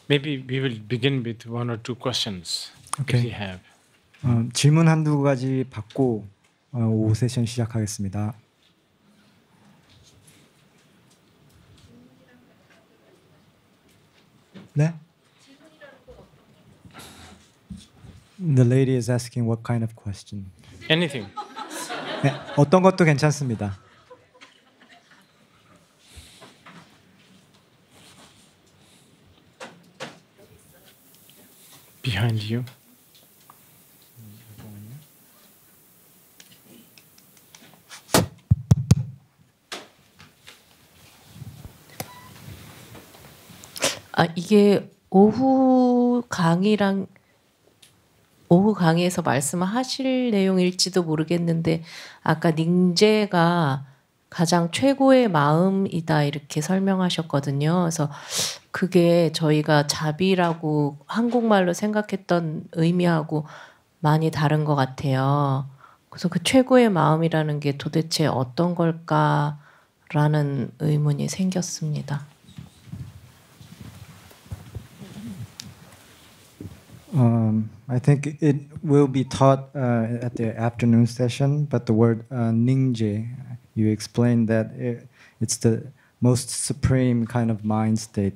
Maybe we will begin with one or two questions if you have. 질문 한두 가지 받고 오후 세션 시작하겠습니다. 네? The lady is asking what kind of question. Anything. 네, 어떤 것도 괜찮습니다. Behind you. 이게 오후 강의에서 말씀하실 내용일지도 모르겠는데 아까 닝제가 가장 최고의 마음이다 이렇게 설명하셨거든요. 그래서 그게 저희가 자비라고 한국말로 생각했던 의미하고 많이 다른 것 같아요. 그래서 그 최고의 마음이라는 게 도대체 어떤 걸까라는 의문이 생겼습니다. I think it will be taught at the afternoon session, but the word Ningje, you explained that it's the most supreme kind of mind state.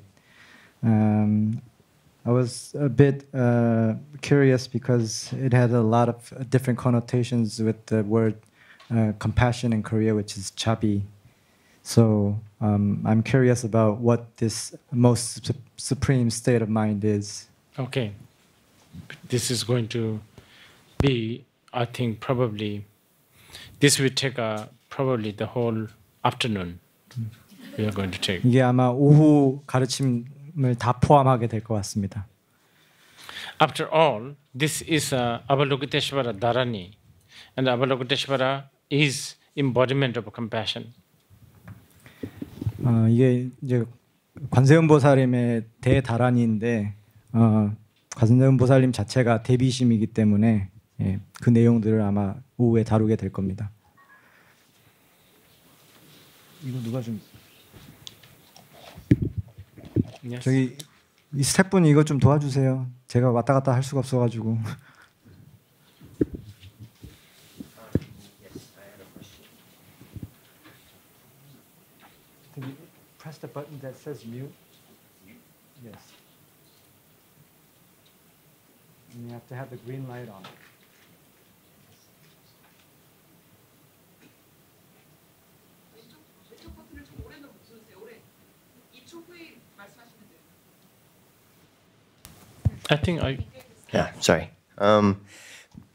I was a bit curious because it had a lot of different connotations with the word compassion in Korea, which is chabi. So I'm curious about what this most supreme state of mind is. Okay. This is going to be, I think, probably, this will take probably the whole afternoon. We are going to take. 이게 아마 오후 가르침을 다 포함하게 될 것 같습니다. After all, this is Avalokiteshvara Dharani, and Avalokiteshvara is embodiment of compassion. 이게 이제 관세음보살님의 대다란이인데 관세음보살님 자체가 대비심이기 때문에 그 내용들을 아마 오후에 다루게 될 겁니다. 이거 누가 좀 Yes. 저기 이 스태프분 이거 좀 도와주세요. 제가 왔다 갔다 할 수가 없어가지고. Can you press the button that says mute? Yes. And you have to have the green light on. I think I. Yeah, sorry.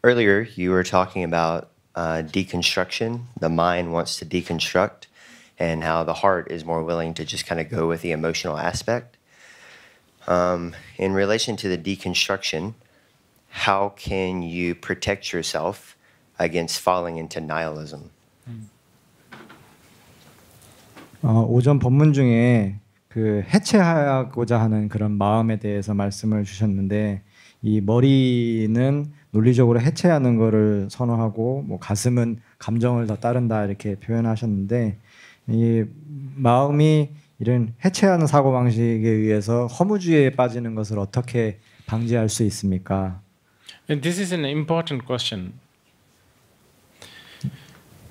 Earlier, you were talking about deconstruction. The mind wants to deconstruct, and how the heart is more willing to just kind of go with the emotional aspect. In relation to the deconstruction, how can you protect yourself against falling into nihilism? 오전 법문 중에 그 해체하고자 하는 그런 마음에 대해서 말씀을 주셨는데 이 머리는 논리적으로 해체하는 거를 선호하고 뭐 가슴은 감정을 더 따른다 이렇게 표현하셨는데 이 마음이 이런 해체하는 사고 방식에 의해서 허무주의에 빠지는 것을 어떻게 방지할 수 있습니까? And this is an important question,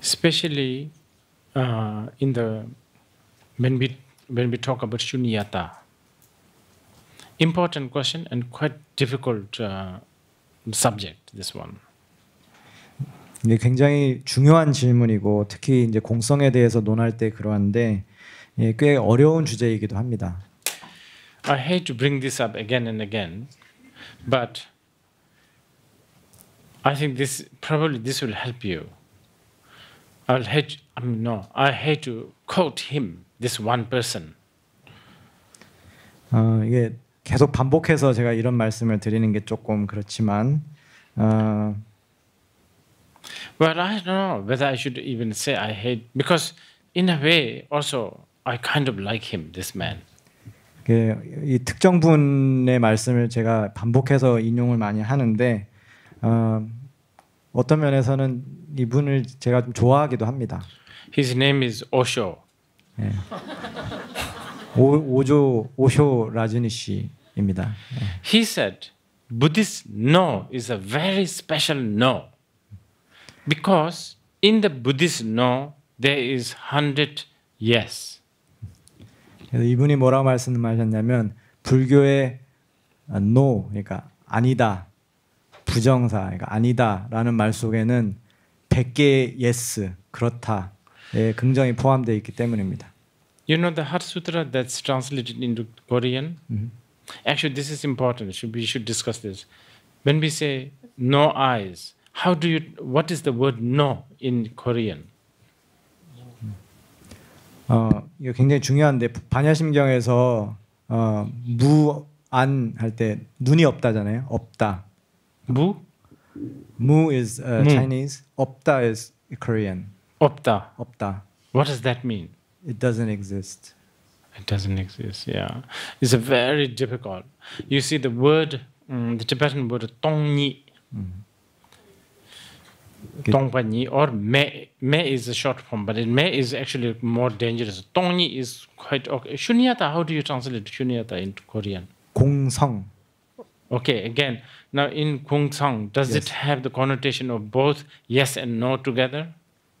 especially in the when we talk about shunyata. Important question and quite difficult subject. This one. 이게 굉장히 중요한 질문이고 특히 이제 공성에 대해서 논할 때 그러한데 꽤 어려운 주제이기도 합니다. I hate to bring this up again and again, but I think this will help you. I hate to quote him, this one person. 이게 계속 반복해서 제가 이런 말씀을 드리는 게 조금 그렇지만. Well, I don't know whether I should even say I hate, because in a way also I kind of like him, this man. 이 특정 분의 말씀을 제가 반복해서 인용을 많이 하는데 어떤 면에서는 이분을 제가 좀 좋아하기도 합니다. His name is Osho. 오쇼 라즈니 씨. 입니다. He said, Buddhist no is a very special no. Because in the Buddhist no, there is 100 yes. 그래서 이분이 뭐라고 말씀하셨냐면 불교의 no, 그러니까 아니다, 부정사, 그러니까 아니다라는 말 속에는 100개의 yes, 그렇다의 긍정이 포함되어 있기 때문입니다. You know the Heart Sutra that's translated into Korean? Actually, this is important. We should discuss this. When we say no eyes, what is the word no in Korean? 이거 굉장히 중요한데 반야심경에서 무안 할 때 눈이 없다잖아요. 없다. 무? 무 is Chinese. 없다 is Korean. 없다. 없다. What does that mean? It doesn't exist. It doesn't exist, yeah. It's a very difficult. You see the word, the Tibetan word tongni. Tongpanyi or me. Me is a short form, but me is actually more dangerous. Tongni is quite okay. Shunyata, how do you translate shunyata into Korean? 공성. Okay, again, now in Kungsang, does it have the connotation of both yes and no together?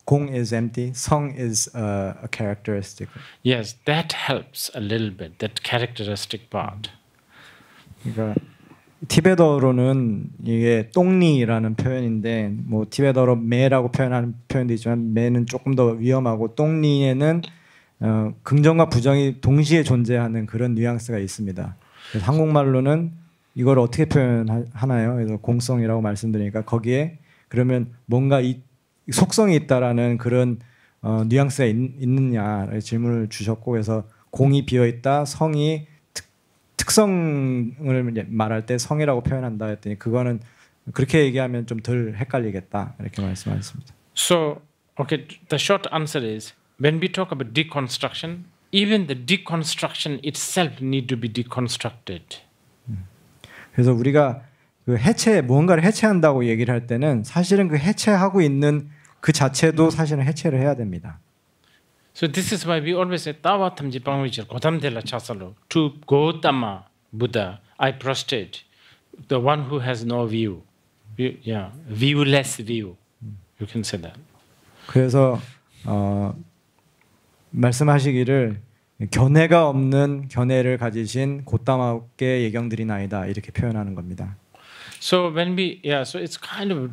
공 is empty. 성 is a characteristic. Yes, that helps a little bit, that characteristic part. 그러니까 티베더로는 이게 똥리라는 표현인데 뭐 티베더로 매라고 표현하는 표현도 있지만 매는 조금 더 위험하고 똥리에는 긍정과 부정이 동시에 존재하는 그런 뉘앙스가 있습니다. 그래서 한국말로는 이걸 어떻게 표현하나요? 그래서 공성이라고 말씀드리니까 거기에 그러면 뭔가 이 속성이 있다라는 그런 뉘앙스가 있느냐 질문을 주셨고 그래서 공이 비어 있다, 성이 특성을 말할 때 성이라고 표현한다 했더니 그거는 그렇게 얘기하면 좀 덜 헷갈리겠다 이렇게 말씀하셨습니다. So, okay, the short answer is when we talk about deconstruction, even the deconstruction itself need to be deconstructed. 그래서 우리가 그 무언가를 해체한다고 얘기를 할 때는 사실은 그 해체하고 있는 그 자체도 사실은 해체를 해야 됩니다. So this is why we always say Tawa Thamji Pangvichir Kodamdela Chasalo to Gautama Buddha I prostrate, the one who has no view. Yeah, viewless view. You can say that. 그래서 말씀하시기를 견해가 없는 견해를 가지신 곧다마께 예경드리나이다 이렇게 표현하는 겁니다. So when so it's kind of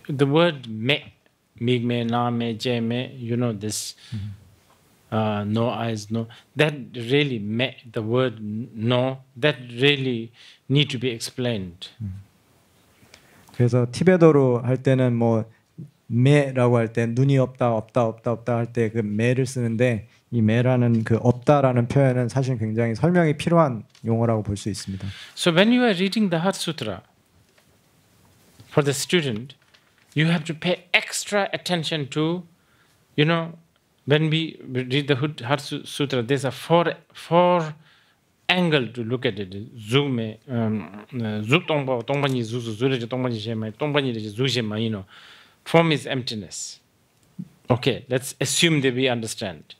the word me, migme, name, jeme, you know this, no eyes, no. That really the word no, that really need to be explained. 그래서 티베더로 할 때는 뭐 매라고 할 때 눈이 없다 할 때 그 매를 쓰는데 이 매라는 그 없다라는 표현은 사실 굉장히 설명이 필요한 용어라고 볼 수 있습니다. So when you are reading the Heart Sutra for the student, you have to pay extra attention to, you know, when we read the Heart Sutra, there's a four angle to look at it. Zume, zuk tongpa, tongpanyi zuzu, zureje tongpanyi shema, tongpanyi reje zujema, you know. Form is emptiness. Okay, let's assume that we understand.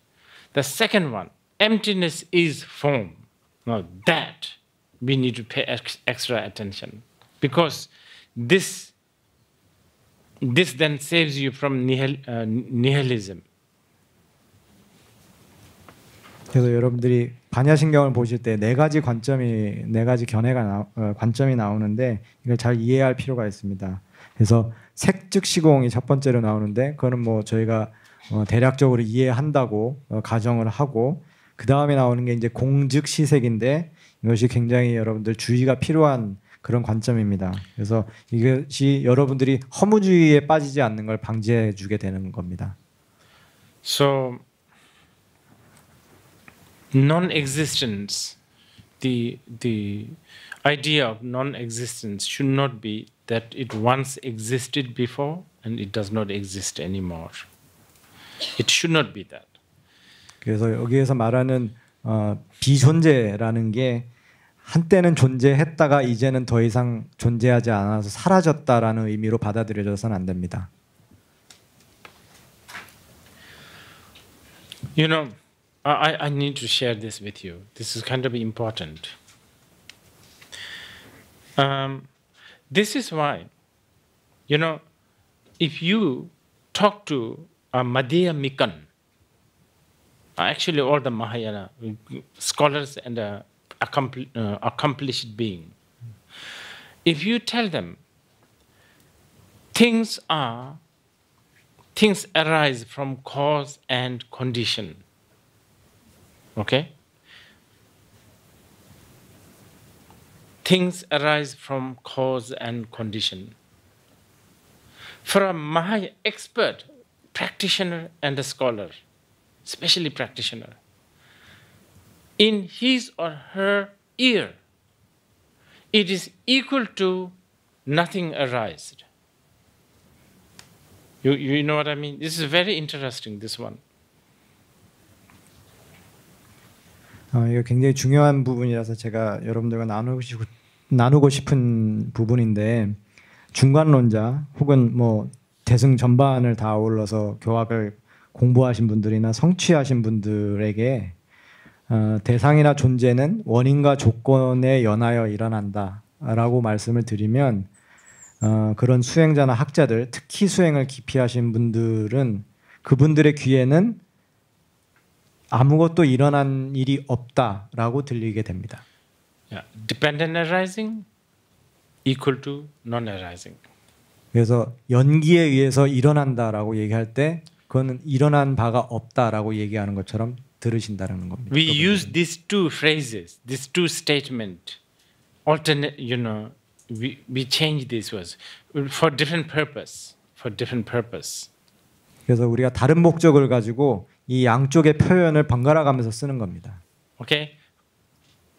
The second one, emptiness is form. Now that we need to pay extra attention because this then saves you from nihilism. 그래서 여러분들이 반야심경을 보실 때 네 가지 견해가 관점이 나오는데 이걸 잘 이해할 필요가 있습니다. 그래서 색즉시공이 첫 번째로 나오는데 그거는 뭐 저희가 대략적으로 이해한다고 가정을 하고 그 다음에 나오는 게 이제 공즉시색인데 이것이 굉장히 여러분들 주의가 필요한 그런 관점입니다. 그래서 이것이 여러분들이 허무주의에 빠지지 않는 걸 방지해 주게 되는 겁니다. So non-existence, the idea of non-existence should not be that it once existed before and it does not exist anymore. It should not be that. 그래서 여기에서 말하는 비존재라는 게 한때는 존재했다가 이제는 더 이상 존재하지 않아서 사라졌다라는 의미로 받아들여져서는 안 됩니다. You know, I need to share this with you. This is kind of important. This is why, you know, if you talk to a Madhya Mikan, actually all the Mahayana scholars and accomplished being, if you tell them things arise from cause and condition, okay? Things arise from cause and condition. For a Mahayana expert, practitioner and a scholar, especially practitioner, in his or her ear, it is equal to nothing arised. You know what I mean? This is very interesting, this one. 이거 굉장히 중요한 부분이라서 제가 여러분들과 나누고 싶은 부분인데, 중간론자 혹은 뭐 대승 전반을 다 아울러서 교학을 공부하신 분들이나 성취하신 분들에게 대상이나 존재는 원인과 조건에 연하여 일어난다라고 말씀을 드리면, 그런 수행자나 학자들, 특히 수행을 깊이 하신 분들은 그분들의 귀에는 아무것도 일어난 일이 없다라고 들리게 됩니다. Yeah. Dependent arising equal to non-arising. 그래서 연기에 의해서 일어난다라고 얘기할 때 그거는 일어난 바가 없다라고 얘기하는 것처럼 들으신다는 겁니다. We use these two phrases, these two statements, alternate. You know, we change these words for different purpose. For different purpose. 그래서 우리가 다른 목적을 가지고 이 양쪽의 표현을 번갈아 가면서 쓰는 겁니다. Okay,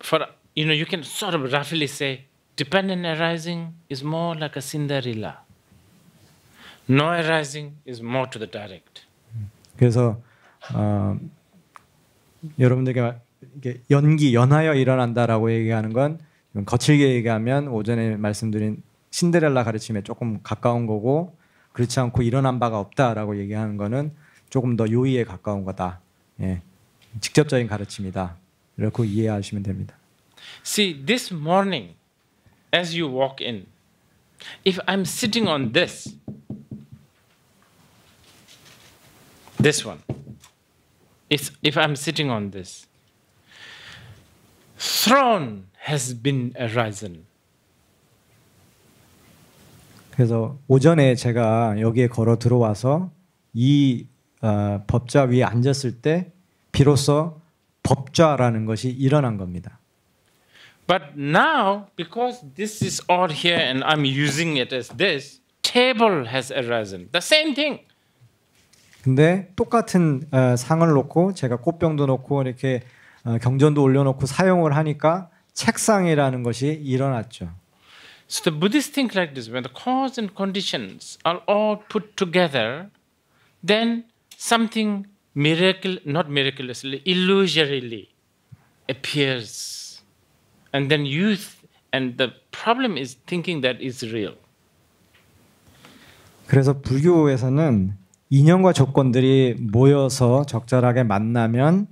for you can sort of roughly say, dependent arising is more like a Cinderella. No arising is more to the direct. 그래서 여러분들에게 연하여 일어난다라고 얘기하는 건 거칠게 얘기하면 오전에 말씀드린 신데렐라 가르침에 조금 가까운 거고, 그렇지 않고 일어난 바가 없다라고 얘기하는 거는 조금 더 요의에 가까운 거다. 예. 직접적인 가르침이다. 이렇게 이해하시면 됩니다. See, this morning, as you walk in, if I'm sitting on this one, if I'm sitting on this, throne has been arisen. 그래서 오전에 제가 여기에 걸어 들어와서 이 법좌 위에 앉았을 때 비로소 법좌라는 것이 일어난 겁니다. But now, because this is all here and I'm using it as this, table has arisen. The same thing. 근데 똑같은 상을 놓고 제가 꽃병도 놓고 이렇게 경전도 올려놓고 사용을 하니까 책상이라는 것이 일어났죠. So the Buddhists think like this: when the cause and conditions are all put together, then something not miraculously, illusorily appears, and then and the problem is thinking that is real. 그래서 불교에서는 인연과 조건들이 모여서 적절하게 만나면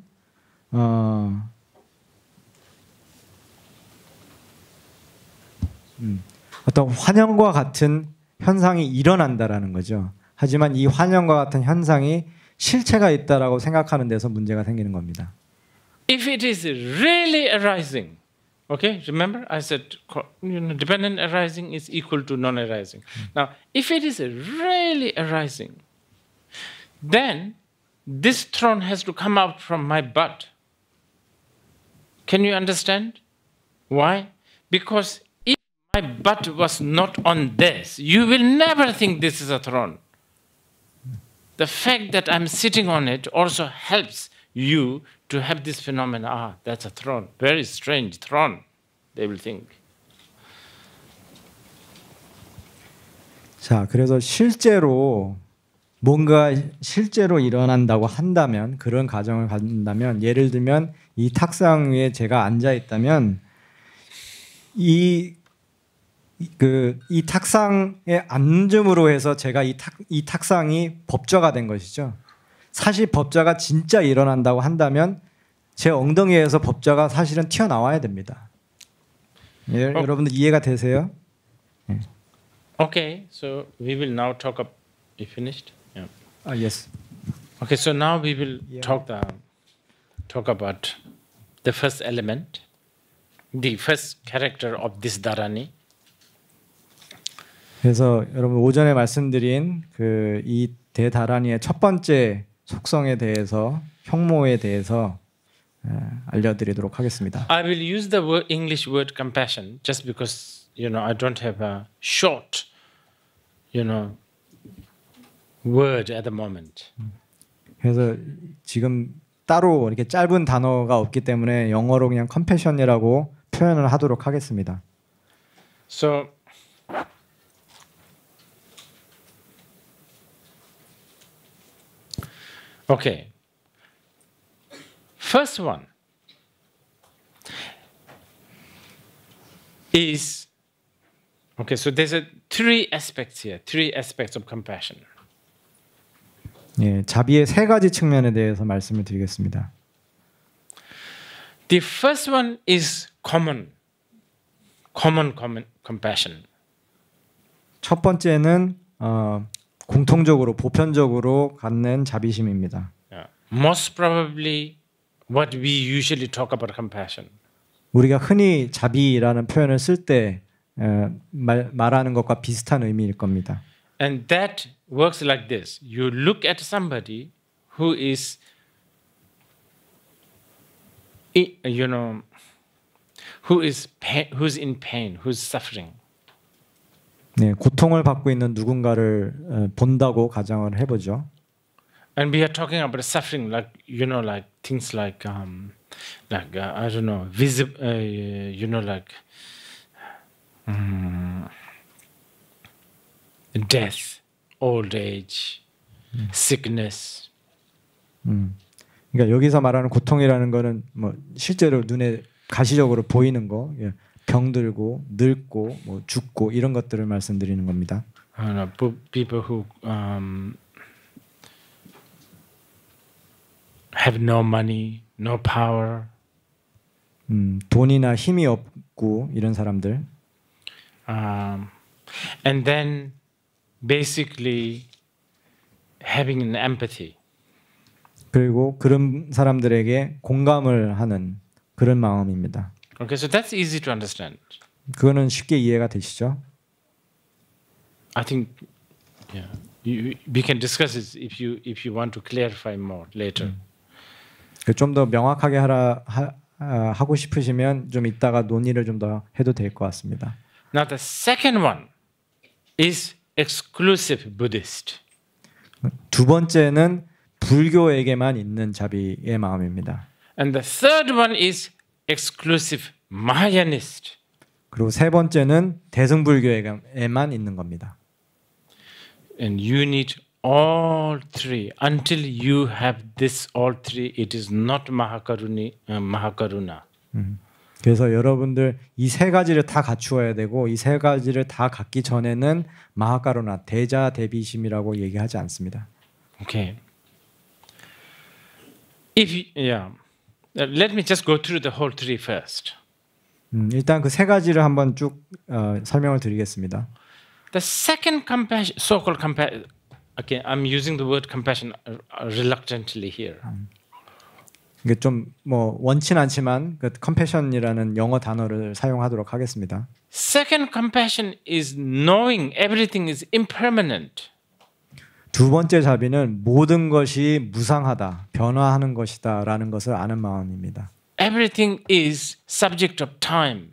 어떤 환영과 같은 현상이 일어난다라는 거죠. 하지만 이 환영과 같은 현상이 실체가 있다라고 생각하는 데서 문제가 생기는 겁니다. If it is really arising, okay, remember I said dependent arising is equal to non-arising. Now, if it is really arising, then this throne has to come out from my butt. Can you understand? Why? Because if my butt was not on this, you will never think this is a throne. The fact that I'm sitting on it also helps you to have this phenomenon. Ah, that's a throne. Very strange throne, they will think. 자, 그래서 실제로 뭔가 실제로 일어난다고 한다면, 그런 가정을 갖는다면, 예를 들면 이 탁상 위에 제가 앉아 있다면 이 탁상에 앉음으로 해서 제가 이 탁상이 법좌가 된 것이죠. 사실 법좌가 진짜 일어난다고 한다면 제 엉덩이에서 법좌가 사실은 튀어나와야 됩니다. 여러분들 이해가 되세요? Okay, so we will now talk up. You finished? Yeah. Yes. Okay, so now we will talk about the first element, the first character of this dharani. 그래서 여러분 오전에 말씀드린 그 이 대다라니의 첫 번째 속성에 대해서 형모에 대해서 알려드리도록 하겠습니다. I will use the English word compassion just because I don't have a short word at the moment. 그래서 지금 따로 이렇게 짧은 단어가 없기 때문에 영어로 그냥 컴패션이라고 표현을 하도록 하겠습니다. So okay. First one is okay. So there's three aspects here. Three aspects of compassion. 예, 자비의 세 가지 측면에 대해서 말씀을 드리겠습니다. The first one is common compassion. 첫 번째는 공통적으로 보편적으로 갖는 자비심입니다. Yeah. Most probably, what we usually talk about compassion. 우리가 흔히 자비라는 표현을 쓸 때 말하는 것과 비슷한 의미일 겁니다. And that works like this. You look at somebody who is, who's in pain, who's suffering. 네, 고통을 받고 있는 누군가를 본다고 가정을 해보죠. And we are talking about suffering, like like things like I don't know, visible, like death, old age, sickness. 그러니까 여기서 말하는 고통이라는 거는 뭐 실제로 눈에 가시적으로 보이는 거, 병들고 늙고 뭐 죽고 이런 것들을 말씀드리는 겁니다. People who have no money, no power. 돈이나 힘이 없고 이런 사람들. And then basically having an empathy. 그리고 그런 사람들에게 공감을 하는 그런 마음입니다. Okay, so that's easy to understand. 그거는 쉽게 이해가 되시죠? I think, we can discuss it if you want to clarify more later. 좀 더 명확하게 하고 싶으시면 좀 이따가 논의를 좀 더 해도 될 것 같습니다. Now the second one is exclusive Buddhist. 두 번째는 불교에게만 있는 자비의 마음입니다. And the third one is exclusive Mahayanist. 그리고 세 번째는 대승불교에만 있는 겁니다. And you need all three. Until you have this all three, it is not Mahakaruna. 그래서 여러분들 이 세 가지를 다 갖추어야 되고 이 세 가지를 다 갖기 전에는 마하카루나 대자대비심이라고 얘기하지 않습니다. Okay. Let me just go through the whole three first. 일단 그 세 가지를 한번 쭉 설명을 드리겠습니다. The second compassion, so-called compassion. Okay, I'm using the word compassion reluctantly here. 이게 좀 뭐 원치는 않지만 그 compassion이라는 영어 단어를 사용하도록 하겠습니다. Second compassion is knowing everything is impermanent. 두 번째 자비는 모든 것이 무상하다, 변화하는 것이다라는 것을 아는 마음입니다. Everything is subject of time.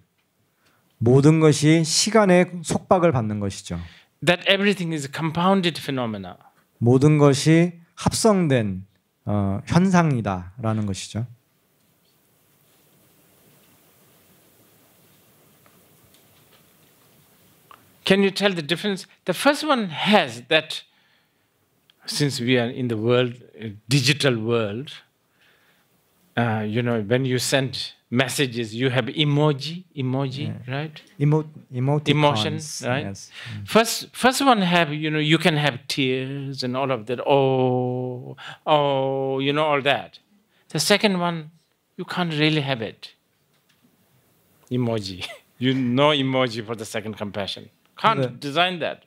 모든 것이 시간의 속박을 받는 것이죠. That everything is compounded phenomena. 모든 것이 합성된 현상이다라는 것이죠. Can you tell the difference? The first one has that, since we are in the world, digital world, when you send messages, you have emoji, right? Emotions, right? Yes. First one have, you can have tears and all of that. Oh, all that. The second one, you can't really have it. Emoji. You no emoji for the second compassion. Can't 네. design that.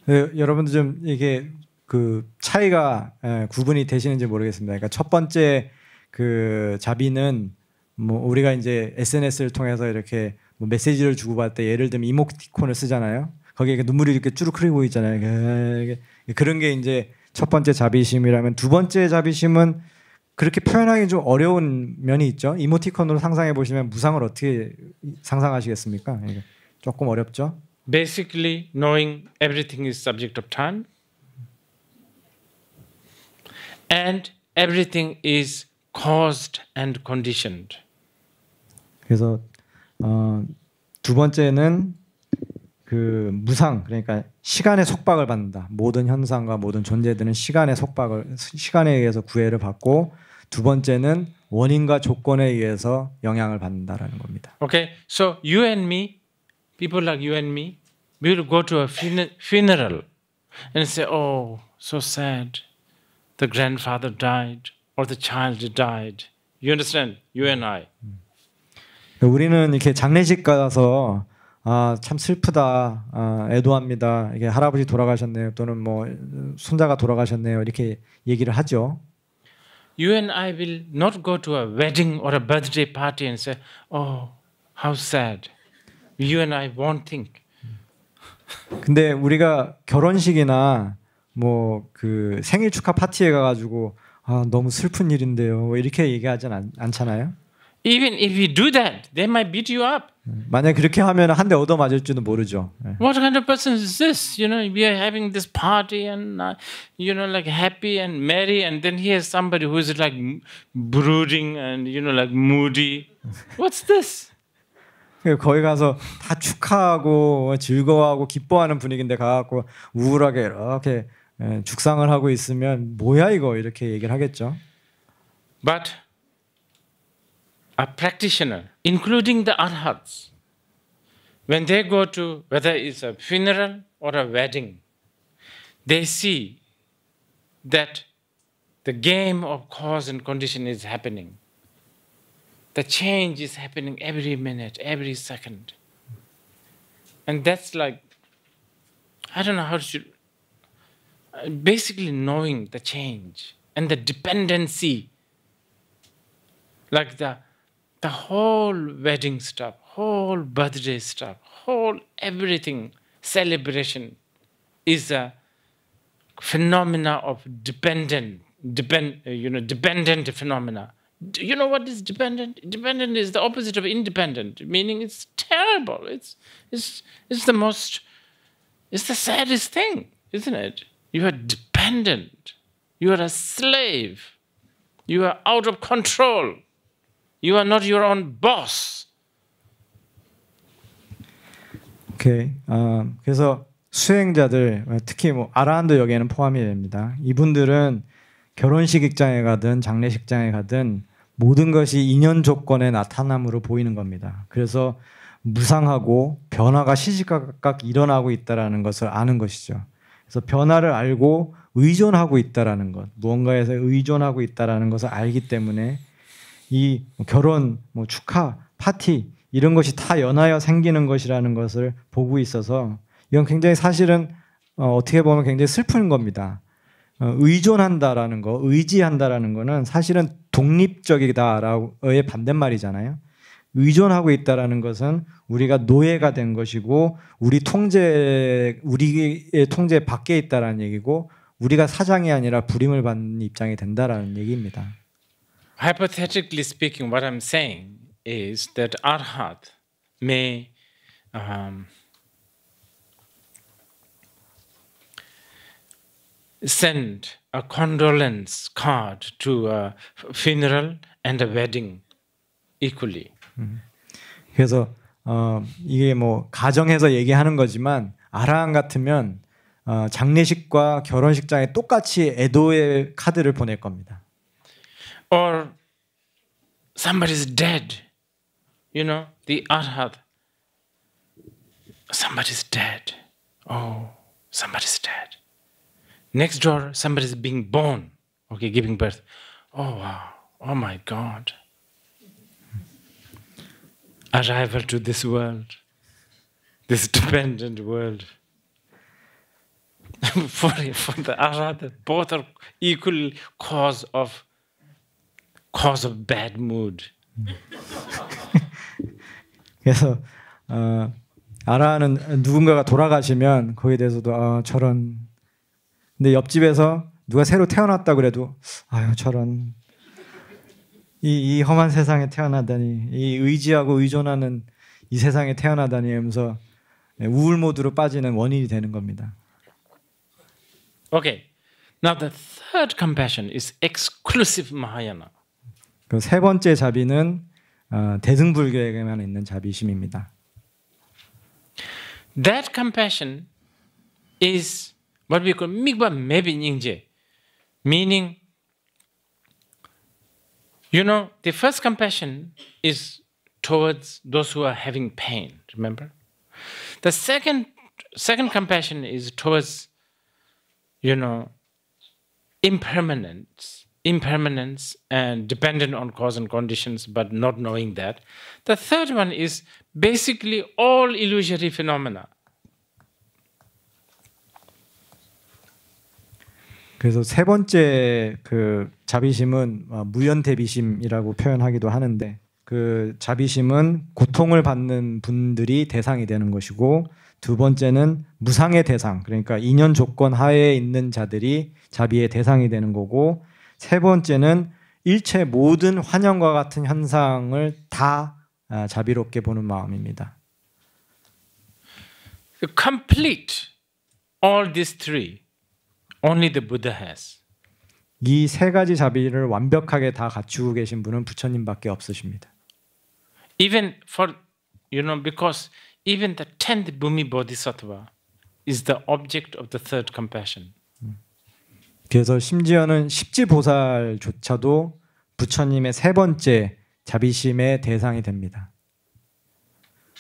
여러분들 좀 이게 그 차이가 구분이 되시는지 모르겠습니다. 그러니까 첫 번째 그 자비는 뭐 우리가 이제 SNS를 통해서 이렇게 뭐 메시지를 주고받을 때 예를 들면 이모티콘을 쓰잖아요. 거기에 이렇게 눈물이 이렇게 쭈룩 흐르고 있잖아요. 그런 게 이제 첫 번째 자비심이라면 두 번째 자비심은 그렇게 표현하기 좀 어려운 면이 있죠. 이모티콘으로 상상해 보시면 무상을 어떻게 상상하시겠습니까? 조금 어렵죠. Basically, knowing everything is subject of time, and everything is caused and conditioned. 그래서 두 번째는 그 무상, 그러니까 시간의 속박을 받는다. 모든 현상과 모든 존재들은 시간의 속박을, 시간에 의해서 구애를 받고, 두 번째는 원인과 조건에 의해서 영향을 받는다라는 겁니다. Okay, so you and me, people like you and me, we will go to a funeral and say, "Oh, so sad. The grandfather died, or the child died." You understand? You and I. 우리는 이렇게 장례식 가서 참 슬프다, 애도합니다. 이게 할아버지 돌아가셨네요, 또는 뭐 손자가 돌아가셨네요, 이렇게 얘기를 하죠. You and I will not go to a wedding or a birthday party and say, "Oh, how sad." You and I won't think. 근데 우리가 결혼식이나 뭐 그 생일 축하 파티에 가가지고 너무 슬픈 일인데요, 이렇게 얘기하진 않잖아요. Even if we do that, they might beat you up. 만약 그렇게 하면 한 대 얻어 맞을지도 모르죠. What kind of person is this? You know, we are having this party and you know, like happy and merry, and then here's somebody who is like brooding and you know, like moody. What's this? 거기 가서 다 축하하고 즐거워하고 기뻐하는 분위기인데 가갖고 우울하게 이렇게 죽상을 하고 있으면 뭐야 이거, 이렇게 얘기를 하겠죠. But a practitioner, including the arhats, when they go to whether it's a funeral or a wedding, they see that the game of cause and condition is happening. The change is happening every minute, every second. And that's like, I don't know how to, basically knowing the change and the dependency, like the whole wedding stuff, whole birthday stuff, whole everything, celebration is a phenomena of dependent phenomena. Do you know what is dependent? Dependent is the opposite of independent, meaning it's terrible. It's the saddest thing, isn't it? You are dependent. You are a slave. You are out of control. You are not your own boss. 오케이. 그래서 수행자들, 특히 뭐 아라한도 여기에는 포함이 됩니다. 이분들은 결혼식장에 가든 장례식장에 가든 모든 것이 인연 조건의 나타남으로 보이는 겁니다. 그래서 무상하고 변화가 시시각각 일어나고 있다라는 것을 아는 것이죠. 그래서 변화를 알고 의존하고 있다라는 것, 무언가에서 의존하고 있다라는 것을 알기 때문에 이 결혼, 뭐 축하, 파티 이런 것이 다 연하여 생기는 것이라는 것을 보고 있어서 이건 굉장히 사실은 어떻게 보면 굉장히 슬픈 겁니다. 의존한다라는 거, 의지한다라는 거는 사실은 독립적이다라고의 반대말이잖아요. 의존하고 있다라는 것은 우리가 노예가 된 것이고 우리의 통제 밖에 있다라는 얘기고 우리가 사장이 아니라 불임을 받는 입장이 된다라는 얘기입니다. Hypothetically speaking, what I'm saying is that Arhat may send a condolence card to a funeral and a wedding equally. 그래서 이게 뭐 가정에서 얘기하는 거지만 아라한 같으면 장례식과 결혼식장에 똑같이 애도의 카드를 보낼 겁니다. Or somebody's dead. You know, the Arhat. Somebody's dead. Oh, somebody's dead. Next door, somebody's being born. Okay, giving birth. Oh, wow. Oh, my God. arrival to this world, this dependent world. for the arahata, both are equal cause of bad mood. 그래서 아라는 누군가가 돌아가시면 거기에 대해서도 저런. 근데 옆집에서 누가 새로 태어났다 그래도 아유 저런. 이 험한 세상에 태어나다니, 이 의지하고 의존하는 이 세상에 태어나다니 하면서 우울 모드로 빠지는 원인이 되는 겁니다. Okay. Now the third compassion is exclusive Mahayana. 그 세 번째 자비는 대승불교에게만 있는 자비심입니다. That compassion is what we call Migba Mebi Nyingje, meaning, you know, the first compassion is towards those who are having pain, remember? The second compassion is towards, you know, impermanence and dependent on cause and conditions, but not knowing that. The third one is basically all illusory phenomena. 그래서 세 번째 그 자비심은 무연대비심이라고 표현하기도 하는데, 그 자비심은 고통을 받는 분들이 대상이 되는 것이고, 두 번째는 무상의 대상, 그러니까 인연 조건 하에 있는 자들이 자비의 대상이 되는 거고, 세 번째는 일체 모든 환영과 같은 현상을 다 자비롭게 보는 마음입니다. To complete all these three, only the Buddha has. 이 세 가지 자비를 완벽하게 다 갖추고 계신 분은 부처님밖에 없으십니다. Even for, you know, because even the 10th Bhumi Bodhisattva is the object of the third compassion. 그래서 심지어는 십지보살조차도 부처님의 세 번째 자비심의 대상이 됩니다.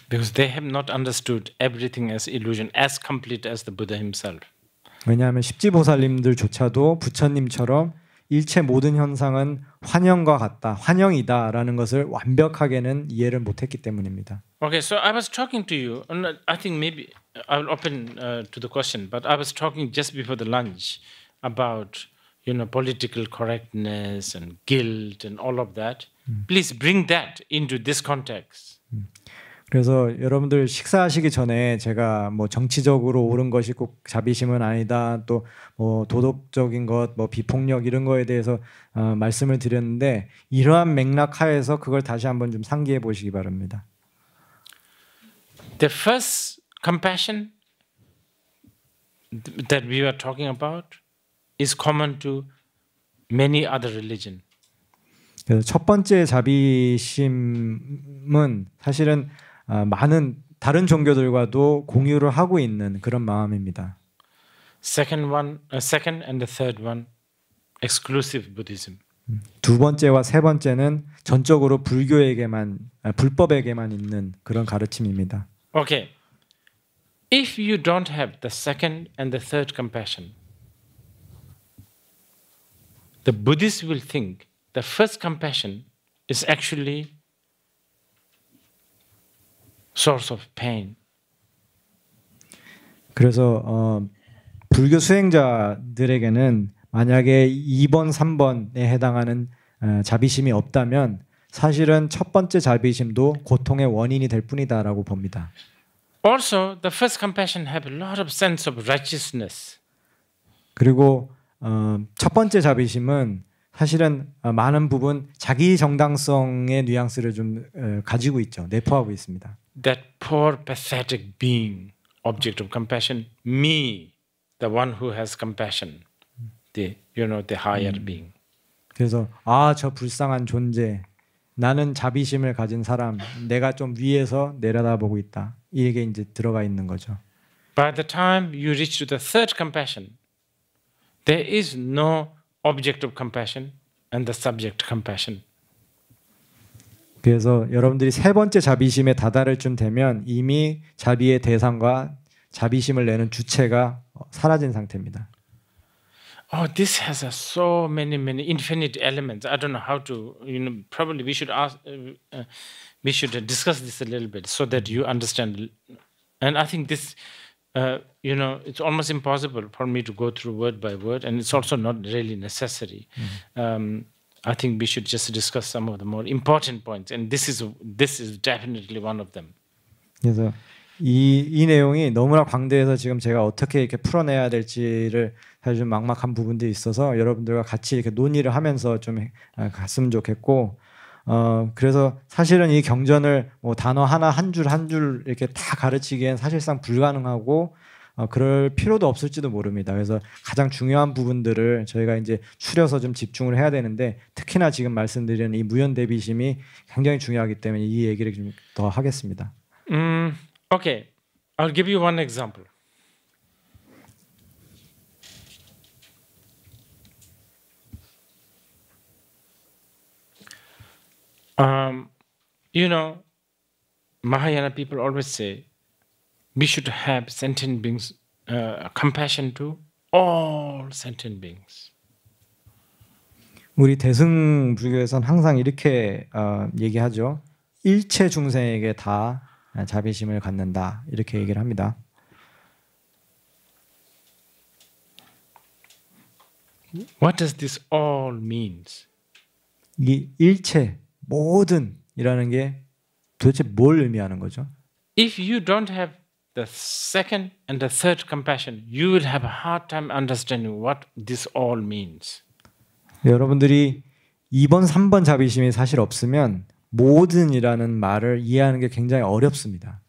Because they have not understood everything as illusion, as complete as the Buddha himself. 왜냐하면 십지보살님들조차도 부처님처럼 일체 모든 현상은 환영과 같다, 환영이다라는 것을 완벽하게는 이해를 못했기 때문입니다. Okay, so I was talking to you, and I think maybe I will open to the question, but I was talking just before the lunch about, you know, political correctness and guilt and all of that. Please bring that into this context. 그래서 여러분들 식사하시기 전에 제가 뭐 정치적으로 옳은 것이 꼭 자비심은 아니다, 또 뭐 도덕적인 것, 뭐 비폭력 이런 거에 대해서 말씀을 드렸는데, 이러한 맥락 하에서 그걸 다시 한번 좀 상기해 보시기 바랍니다. The first compassion that we were talking about is common to many other religions. 그래서 첫 번째 자비심은 사실은 많은 다른 종교들과도 공유를 하고 있는 그런 마음입니다. Second and the third one, exclusive Buddhism. 두 번째와 세 번째는 전적으로 불법에게만 있는 그런 가르침입니다. Okay. If you don't have the second and the third compassion, the Buddhists will think the first compassion is actually source of pain. 그래서 불교 수행자들에게는 만약에 2번, 3번에 해당하는 자비심이 없다면 사실은 첫 번째 자비심도 고통의 원인이 될 뿐이다라고 봅니다. Also, the first compassion have a lot of sense of righteousness. 그리고 첫 번째 자비심은 사실은 많은 부분 자기 정당성의 뉘앙스를 좀 가지고 있죠. 내포하고 있습니다. That poor pathetic being, object of compassion, me, the one who has compassion, the higher being. 그래서 저 불쌍한 존재, 나는 자비심을 가진 사람, 내가 좀 위에서 내려다보고 있다. 이게 이제 들어가 있는 거죠. By the time you reach to the third compassion, there is no object of compassion and the subject compassion. 그래서 여러분들이 세 번째 자비심에 다다를 쯤 되면 이미 자비의 대상과 자비심을 내는 주체가 사라진 상태입니다. Oh, this has so many infinite elements. I don't know how to. Probably we should ask. we should discuss this a little bit so that you understand. And I think this, it's almost impossible for me to go through word by word, and it's also not really necessary. I think we should just discuss some of the more important points, and this is definitely one of them. 그래서 이 내용이 너무나 광대해서 지금 제가 어떻게 이렇게 풀어내야 될지를 사실 좀 막막한 부분들이 있어서 여러분들과 같이 이렇게 논의를 하면서 좀 갔으면 좋겠고, 그래서 사실은 이 경전을 뭐 단어 하나 한 줄 이렇게 다 가르치기엔 사실상 불가능하고 그럴 필요도 없을지도 모릅니다. 그래서 가장 중요한 부분들을 저희가 이제 추려서 좀 집중을 해야 되는데, 특히나 지금 말씀드리는 이 무연대비심이 굉장히 중요하기 때문에 이 얘기를 좀 더 하겠습니다. Okay, I'll give you one example. Mahayana people always say we should have sentient beings, compassion to all sentient beings. 우리 대승불교에서는 항상 이렇게 얘기하죠. 일체 중생에게 다 자비심을 갖는다, 이렇게 얘기를 합니다. What does this all means? 이 일체, 모든이라는 게 도대체 뭘 의미하는 거죠? If you don't have the second and the third compassion, you will have a hard time understanding what this all means. 여러분들이 2번, 3번 자비심이 사실 없으면 모든이라는 말을 이해하는 게 굉장히 어렵습니다.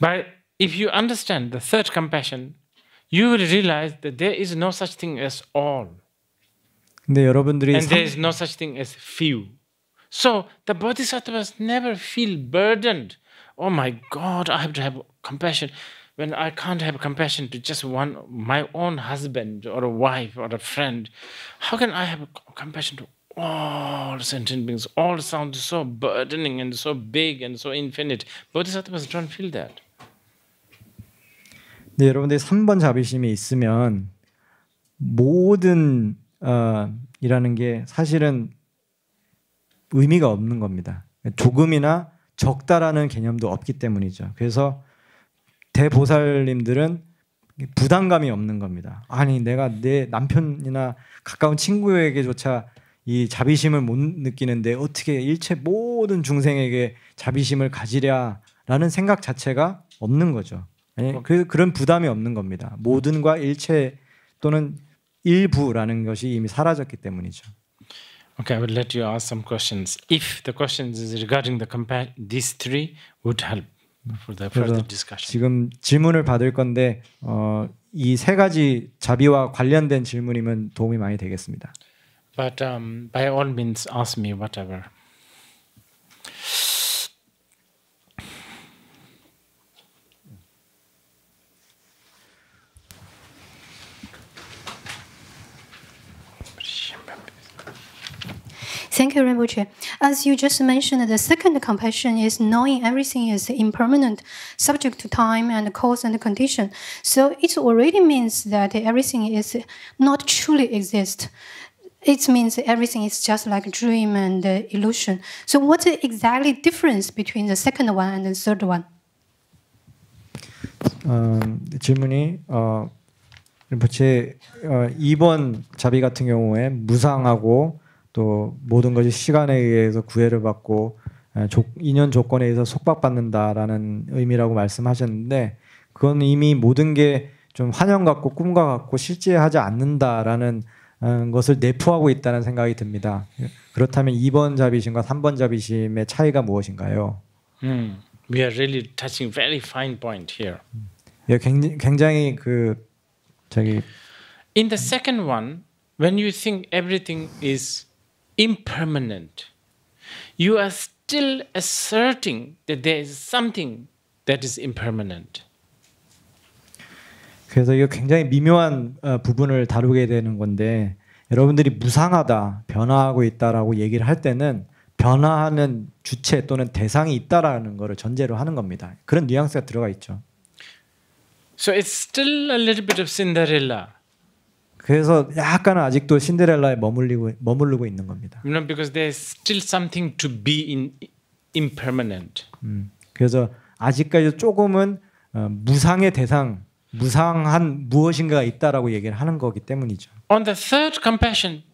But if you understand the third compassion, you will realize that there is no such thing as all. 근데 여러분들이 And there is no such thing as few. So the bodhisattvas never feel burdened. Oh my God, I have to have compassion. When I can't have compassion to just my own husband or a wife or a friend, how can I have compassion to all sentient beings? All sounds so burdening and so big and so infinite. Bodhisattvas don't feel that. 네, 여러분들이 3번 자비심이 있으면 모든 이라는 게 사실은 의미가 없는 겁니다. 조금이나 적다라는 개념도 없기 때문이죠. 그래서 대보살님들은 부담감이 없는 겁니다. 아니, 내가 내 남편이나 가까운 친구에게조차 이 자비심을 못 느끼는데 어떻게 일체 모든 중생에게 자비심을 가지랴라는 생각 자체가 없는 거죠. 아니, 그런 부담이 없는 겁니다. 모든과 일체 또는 일부라는 것이 이미 사라졌기 때문이죠. Okay, I will let you ask some questions. If the questions is regarding these three, would help for the further discussion. 지금 질문을 받을 건데 이 세 가지 자비와 관련된 질문이면 도움이 많이 되겠습니다. But by all means, ask me whatever. Thank you, Rinpoche. As you just mentioned, the second compassion is knowing everything is impermanent, subject to time and cause and condition. So it already means that everything is not truly exist. It means everything is just like a dream and illusion. So what's the exactly difference between the second one and the third one? 질문이 제 2번 자비 같은 경우에 무상하고 또 모든 것이 시간에 의해서 구애를 받고 인연 조건에 의해서 속박받는다라는 의미라고 말씀하셨는데, 그건 이미 모든 게 좀 환영 같고 꿈과 같고 실제하지 않는다라는 것을 내포하고 있다는 생각이 듭니다. 그렇다면 2번 자비심과 3번 자비심의 차이가 무엇인가요? We are really touching very fine point here. 굉장히 In the second one, when you think everything is impermanent, you are still asserting that there is something that is impermanent. 그래서 이거 굉장히 미묘한 부분을 다루게 되는 건데, 여러분들이 무상하다, 변화하고 있다라고 얘기를 할 때는 변화하는 주체 또는 대상이 있다라는 것을 전제로 하는 겁니다. 그런 뉘앙스가 들어가 있죠. So it's still a little bit of Cinderella. 그래서 약간은 아직도 신데렐라에 머무르고 있는 겁니다. You know, because there's still something to be impermanent. 그래서 아직까지 조금은 무상의 대상, 무상한 무엇인가가 있다라고 얘기를 하는 거기 때문이죠. On the third compassion,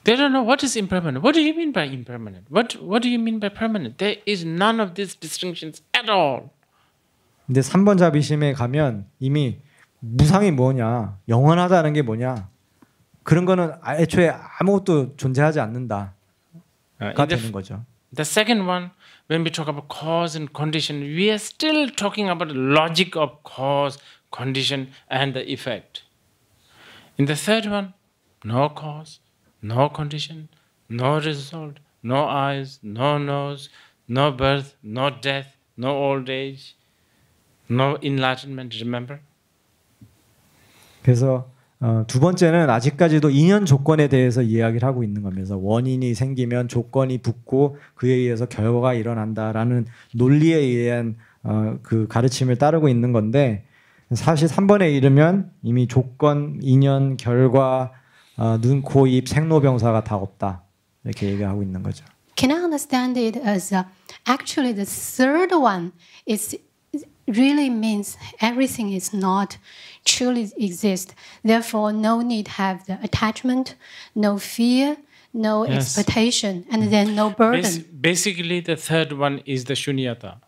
they don't know what is impermanent. What do you mean by impermanent? What do you mean by permanent? There is none of these distinctions at all. 근데 3번 자비심에 가면 이미 무상이 뭐냐, 영원하다는 게 뭐냐, 그런 거는 애초에 아무것도 존재하지 않는다가 되는 거죠. The second one, when we talk about cause and condition, we are still talking about the logic of cause, condition, and the effect. In the third one, no cause, no condition, no result, no eyes, no nose, no birth, no death, no old age, no enlightenment, remember? 그래서 두 번째는 아직까지도 인연 조건에 대해서 이야기를 하고 있는 거면서 원인이 생기면 조건이 붙고 그에 의해서 결과가 일어난다라는 논리에 의한 그 가르침을 따르고 있는 건데 사실 3번에 이르면 이미 조건, 인연, 결과, 눈, 코, 입, 생로병사가 다 없다 이렇게 얘기하고 있는 거죠. Can I understand it as actually the third one is really means everything is not truly exist. Therefore, no need have the attachment, no fear, no Yes. expectation, and then no burden. Basically, the third one is the shunyata.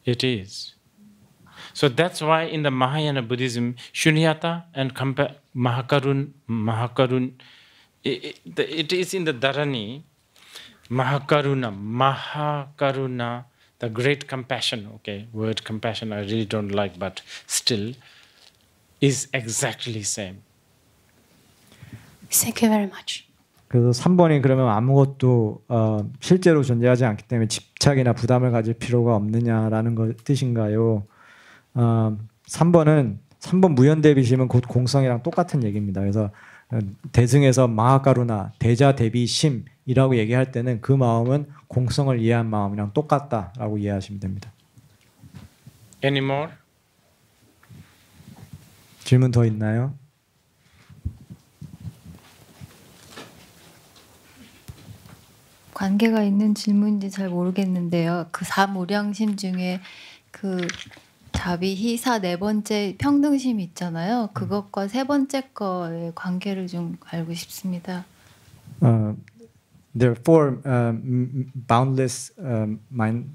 It is. So that's why in the Mahayana Buddhism, shunyata and mahakarun, it is in the Dharani, mahakaruna, the great compassion, okay, word compassion I really don't like, but still, is exactly same. Thank you very much. 그래서 3번이 그러면 아무것도 실제로 존재하지 않기 때문에 집착이나 부담을 가질 필요가 없느냐라는 거 뜻인가요? 3번 무연대비심은 곧 공성이랑 똑같은 얘기입니다. 그래서 대승에서 마하가루나 대자대비심이라고 얘기할 때는 그 마음은 공성을 이해한 마음이랑 똑같다라고 이해하시면 됩니다. Any more? 질문 더 있나요? 관계가 있는 질문인지 잘 모르겠는데요. 그 사무량심 중에 그 자비, 희사 네 번째 평등심 있잖아요. 그것과 세 번째 거의 관계를 좀 알고 싶습니다. There are four boundless mind,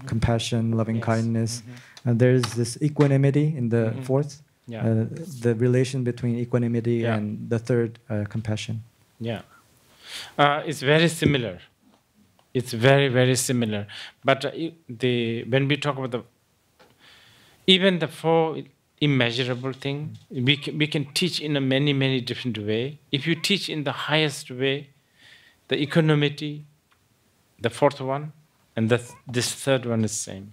compassion, loving kindness. There's this equanimity in the fourth. Yeah. The relation between equanimity Yeah. and the third, compassion. Yeah. It's very similar. It's very, very similar. But when we talk about even the four immeasurable thing, we can teach in a many, many different way. If you teach in the highest way, the equanimity, the fourth one, and this third one is same.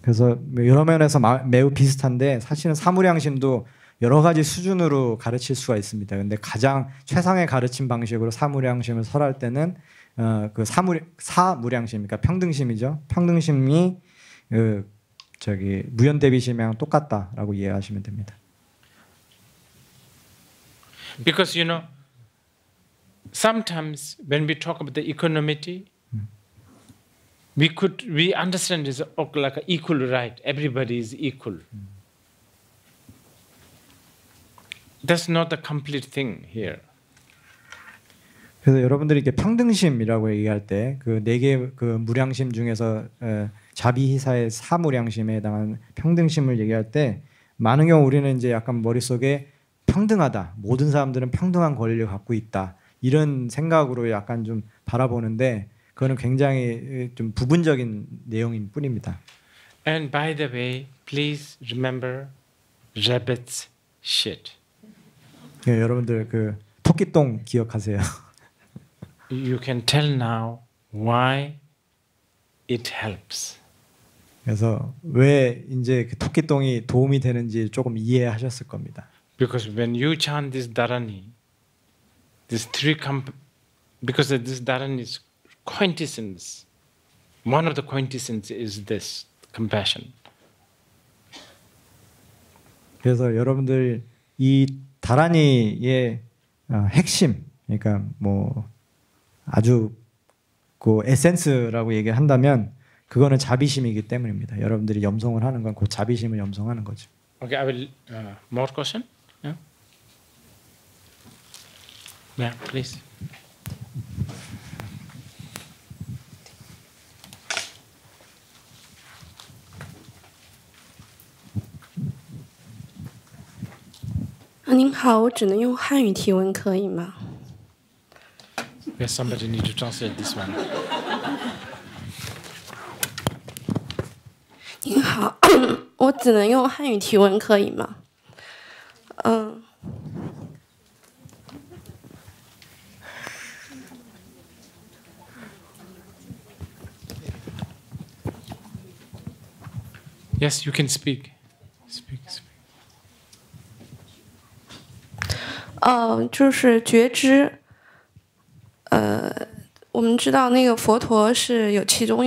그래서 여러 면에서 매우 비슷한데 사실은 사무량심도 여러 가지 수준으로 가르칠 수가 있습니다. 근데 가장 최상의 가르침 방식으로 사무량심을 설할 때는 그 사무량심, 그러니까 평등심이죠. 평등심이 무연대비심이랑 똑같다라고 이해하시면 됩니다. Because you know, sometimes when we talk about the equanimity, we understand it's like an equal right. Everybody is equal. That's not the complete thing here. 그래서 여러분들이 이렇게 평등심이라고 얘기할 때 그 네 개 그 무량심 중에서 자비희사의 사무량심에 해당하는 평등심을 얘기할 때 많은 경우 우리는 이제 약간 머릿속에 평등하다, 모든 사람들은 평등한 권리를 갖고 있다 이런 생각으로 약간 좀 바라보는데 그거는 굉장히 좀 부분적인 내용인 뿐입니다. And by the way, please remember rabbit's shit. 예, 여러분들 그 토끼똥 기억하세요. You can tell now why it helps. 그래서 왜 이제 그 토끼똥이 도움이 되는지 조금 이해하셨을 겁니다. Because when you chant this dharani, because this dharani is quintessence. One of the quintessence is this compassion. 그래서 여러분들 이 다라니의 핵심, 그러니까 뭐 아주 그 에센스라고 얘기한다면 그거는 자비심이기 때문입니다. 여러분들이 염송을 하는 건 그 자비심을 염송하는 거죠. Okay, I will. More question? Yeah. Yeah, please. 아，您好，我只能用汉语提问，可以吗？ Yes, somebody need to translate this one. 您好，我只能用汉语提问，可以吗？Yes, you can speak. Speak. 就是觉知。我们知道那个佛陀是其中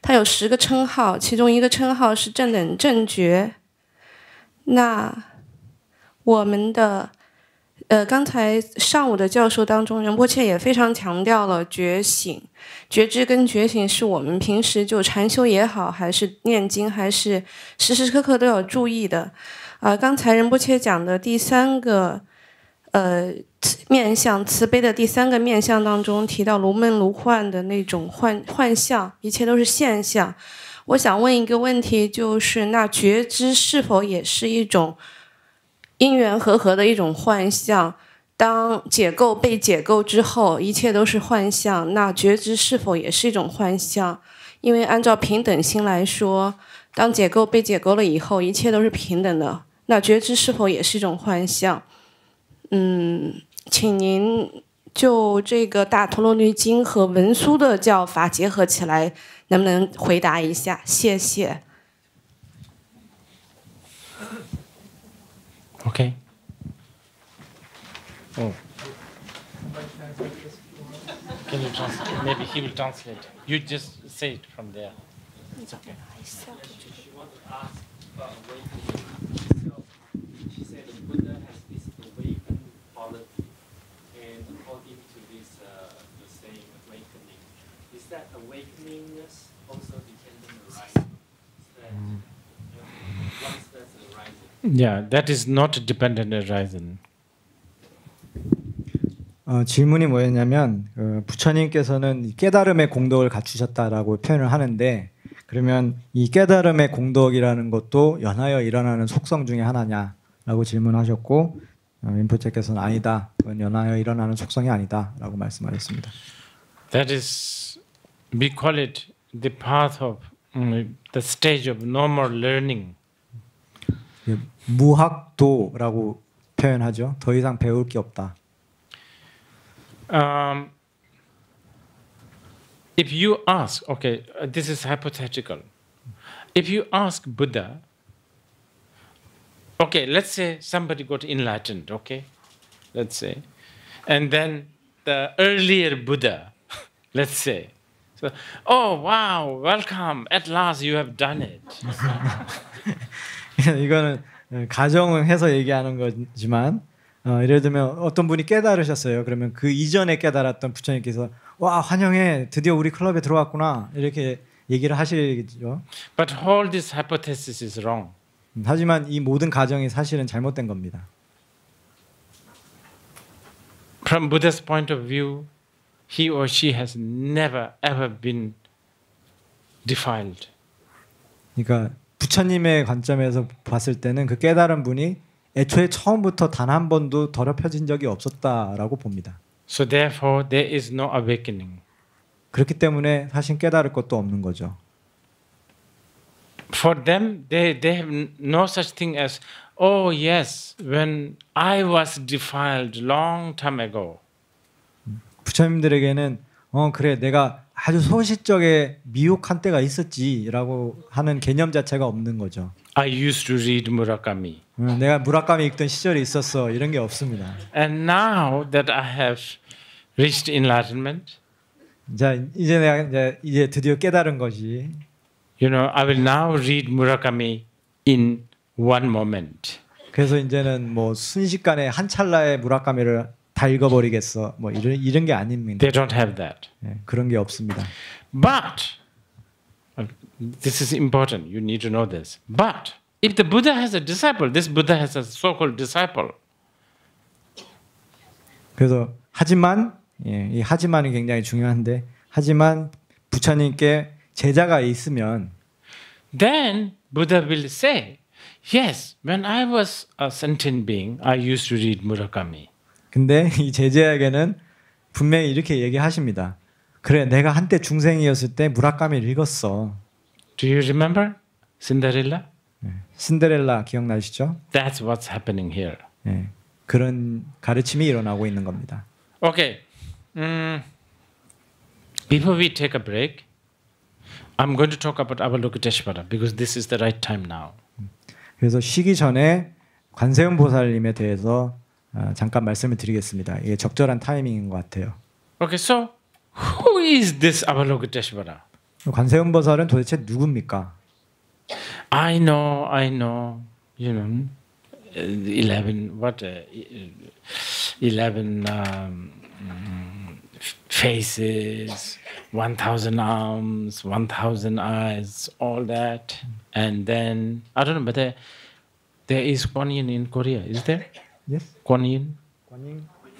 他有10个称号，其中一个称号是正等正觉。那我们的刚才上午的教授当中，仁波切也非常强调了觉醒、觉知跟觉醒是我们平时就禅修也好，还是念经，还是时时刻刻都要注意的。刚才仁波切讲的第3个面相慈悲的第3个面相当中提到如梦如幻的那种幻象，一切都是现象。我想问一个问题，就是那觉知是否也是一种因缘和合的一种幻象？当解构被解构之后，一切都是幻象，那觉知是否也是一种幻象？因为按照平等心来说，当解构被解构了以后，一切都是平等的，那觉知是否也是一种幻象？请您就这个大陀罗尼经和文殊的教法结合起来，能不能回答一下？谢谢。Okay. Oh. Can you translate? Maybe he will translate. You just say it from there. It's okay. She said the Buddha has this awakened quality, and according to this, the same awakening, is that awakeningness also dependent on rising? Once that's arising. Yeah, that is not dependent arising. 질문이 뭐였냐면 부처님께서는 깨달음의 공덕을 갖추셨다라고 표현을 하는데 그러면 이 깨달음의 공덕이라는 것도 연하여 일어나는 속성 중에 하나냐라고 질문하셨고 림포체께서는 아니다. 그건 연하여 일어나는 속성이 아니다라고 말씀하셨습니다. That is, we call it the path of the stage of no more learning. 무학도라고 표현하죠. 더 이상 배울 게 없다. If you ask, okay, this is hypothetical. If you ask Buddha, okay, let's say somebody got enlightened, okay, let's say, and then the earlier Buddha, let's say, so, oh wow, welcome, at last you have done it. 이거는 가정을 해서 얘기하는 거지만 예를 들면 어떤 분이 깨달으셨어요. 그러면 그 이전에 깨달았던 부처님께서 와 환영해 드디어 우리 클럽에 들어왔구나 이렇게 얘기를 하시죠. But all this hypothesis is wrong. 하지만 이 모든 가정이 사실은 잘못된 겁니다. From Buddha's point of view, he or she has never ever been defiled. 그러니까 부처님의 관점에서 봤을 때는 그 깨달은 분이 애초에 처음부터 단 한 번도 더럽혀진 적이 없었다라고 봅니다. So therefore, there is no awakening. 그렇기 때문에 사실 깨달을 것도 없는 거죠. For them, they have no such thing as, oh yes, when I was defiled long time ago. 부처님들에게는 그래 내가 아주 소시적에 미혹한 때가 있었지라고 하는 개념 자체가 없는 거죠. I used to read Murakami. 내가 무라카미 읽던 시절이 있었어 이런 게 없습니다. And now that I have reached enlightenment, 자 이제 내가 이제 드디어 깨달은 것이, you know, I will now read Murakami in one moment. 그래서 이제는 뭐 순식간에 한 찰나에 무라카미를 다 읽어버리겠어. 뭐 이런 게 아닙니다. They don't have that. 예, 그런 게 없습니다. But this is important. You need to know this. But if the Buddha has a disciple, this Buddha has a so-called disciple. 그래서 하지만 이 하지만이 굉장히 중요한데 하지만 부처님께 제자가 있으면 Then Buddha will say, yes, when I was a sentient being, I used to read Murakami. 근데 이 제자에게는 분명히 이렇게 얘기하십니다. 그래, 내가 한때 중생이었을 때 무라카미를 읽었어. Do you remember Cinderella? 신데렐라 기억나시죠? That's what's happening here. 예, 그런 가르침이 일어나고 있는 겁니다. Okay. Before we take a break, I'm going to talk about Avalokiteshvara because this is the right time now. 그래서 쉬기 전에 관세음 보살님에 대해서 잠깐 말씀을 드리겠습니다. 이게 적절한 타이밍인 것 같아요. Okay, so who is this Avalokiteshvara? 관세음 보살은 도대체 누굽니까? I know, you know, 11 faces, 1,000 arms, 1,000 eyes, all that. And then, I don't know, but there is Kuan Yin in Korea, is there? Yes. Kuan Yin?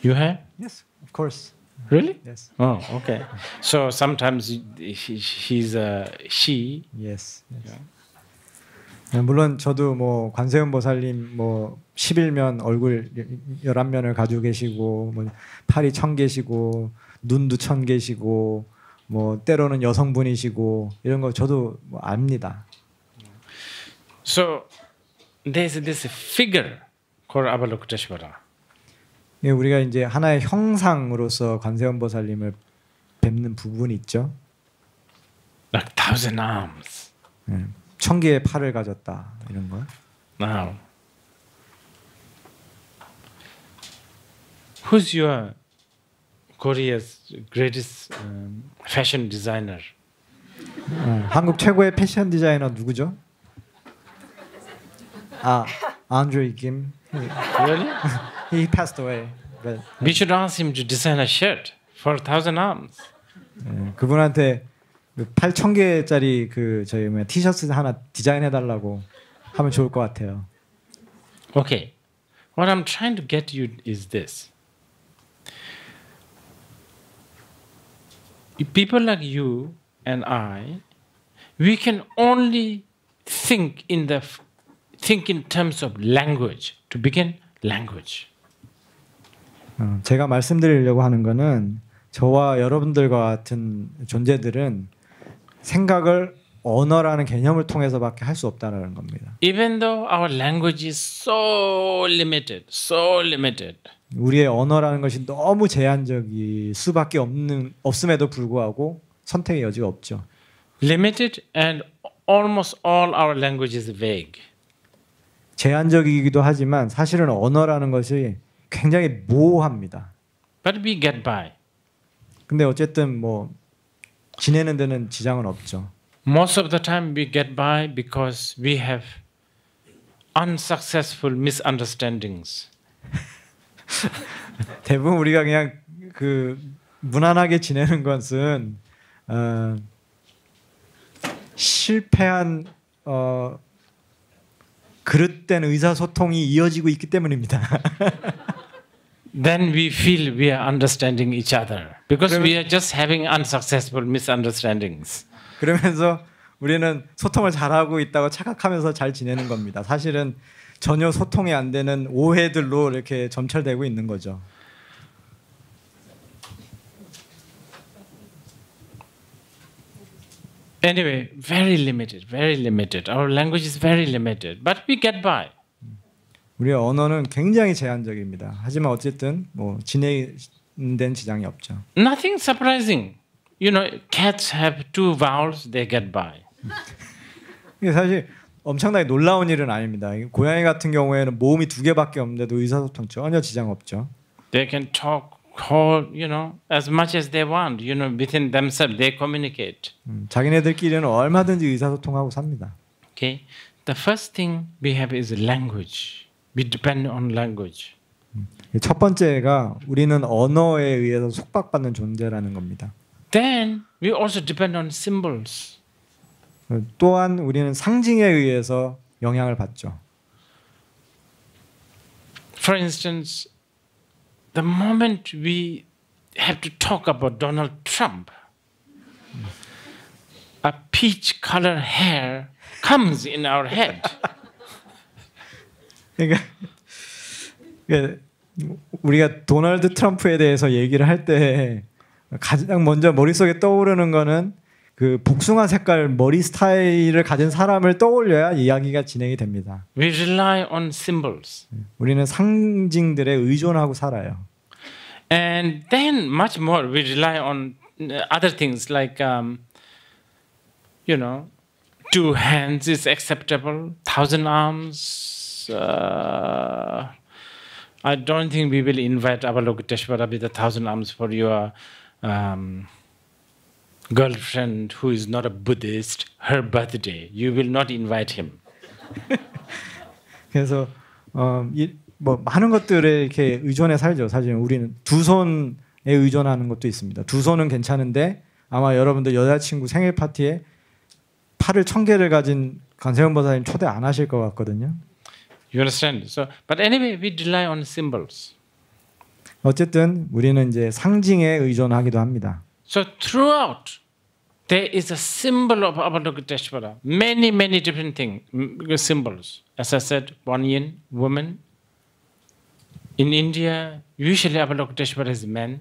You have? Yes, of course. Really? Yes. Oh, okay. So sometimes she's a she. Yes. yes. 물론 저도 뭐 관세음 보살님 뭐 11면 얼굴 11면을 가지고 계시고 뭐 팔이 1000개시고 눈도 1000개시고 뭐 때로는 여성분이시고 이런 거 저도 뭐 압니다. So there's this figure called Avalokiteshvara. 예, 우리가 이제 하나의 형상으로서 관세음 보살님을 뵙는 부분이 있죠. Like 1,000 arms. 예, 1000개의 팔을 가졌다 이런 거. Now, who's your Korea's greatest fashion designer? 한국 최고의 패션 디자이너 누구죠? Andre Kim. Really? He passed away. But, We should ask him to design a shirt for 1,000 arms. 그분한테 8,000개짜리 그 저희 뭐야 티셔츠 하나 디자인해 달라고 하면 좋을 것 같아요. Okay, what I'm trying to get you is this. People like you and I, we can only think in terms of language. To begin, language. 제가 말씀드리려고 하는 거는 저와 여러분들과 같은 존재들은 생각을 언어라는 개념을 통해서밖에 할 수 없다는 겁니다. Even though our language is so limited, 우리의 언어라는 것이 너무 제한적일 수밖에 없음에도 불구하고 선택의 여지가 없죠. limited and almost all our language is vague. 제한적이기도 하지만 사실은 언어라는 것이 굉장히 모호합니다. But we get by. 근데 어쨌든 뭐 지내는 데는 지장은 없죠. Most of the time we get by because we have unsuccessful misunderstandings. 대부분 우리가 그냥 그 무난하게 지내는 것은 실패한 그릇된 의사소통이 이어지고 있기 때문입니다. Then we feel we are understanding each other because we are just having unsuccessful misunderstandings. 그러면서 우리는 소통을 잘하고 있다고 착각하면서 잘 지내는 겁니다. 사실은 전혀 소통이 안 되는 오해들로 이렇게 점철되고 있는 거죠. Anyway, very limited. Our language is very limited, but we get by. 우리의 언어는 굉장히 제한적입니다. 하지만 어쨌든 뭐 진행된 지장이 없죠. Nothing surprising. You know, cats have 2 vowels, they get by. 이게 사실 엄청나게 놀라운 일은 아닙니다. 고양이 같은 경우에는 모음이 2개밖에 없는데도 의사소통 전혀 지장 없죠. They can talk whole, you know, as much as they want. You know, within themselves they communicate. 자기네들끼리는 얼마든지 의사소통하고 삽니다. Okay. The first thing we have is language. we depend on language. 첫 번째가 우리는 언어에 의해서 속박받는 존재라는 겁니다. Then we also depend on symbols. 또한 우리는 상징에 의해서 영향을 받죠. For instance, the moment we have to talk about Donald Trump, a peach color hair comes in our head. 그러니까 우리가 도널드 트럼프에 대해서 얘기를 할 때 가장 먼저 머릿속에 떠오르는 거는 그 복숭아 색깔 머리 스타일을 가진 사람을 떠올려야 이야기가 진행이 됩니다. We rely on symbols. 우리는 상징들에 의존하고 살아요. And then much more we rely on other things like, you know, 2 hands is acceptable, 1,000 arms. I don't think we will invite Avalokiteshvara with 1,000 arms for your girlfriend who is not a Buddhist, her birthday. You will not invite him. 그래서 뭐 많은 것들에 이렇게 의존해 살죠. 사실 우리는 두 손에 의존하는 것도 있습니다. 두 손은 괜찮은데 아마 여러분들 여자친구 생일 파티에 팔을 1,000개를 가진 관세음 보살님 초대 안 하실 것 같거든요. You understand? So, but anyway, we rely on symbols. 어쨌든 우리는 이제 상징에 의존하기도 합니다. So throughout, there is a symbol of Avalokiteshvara. Many, many different symbols. As I said, one yin, woman. In India, usually Avalokiteshvara is man.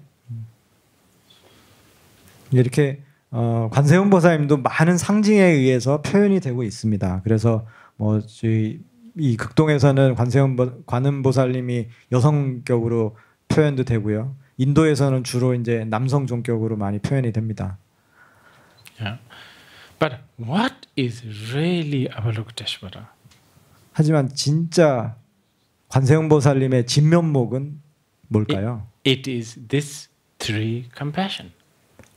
이렇게 관세음 보살님도 많은 상징에 의해서 표현이 되고 있습니다. 그래서 뭐 이 극동에서는 관음 보살님이 여성격으로 표현도 되고요. 인도에서는 주로 이제 남성 종격으로 많이 표현이 됩니다. Yeah. But what is really Avalokiteshvara? 하지만 진짜 관세음 보살님의 진면목은 뭘까요? It is this 3 compassion.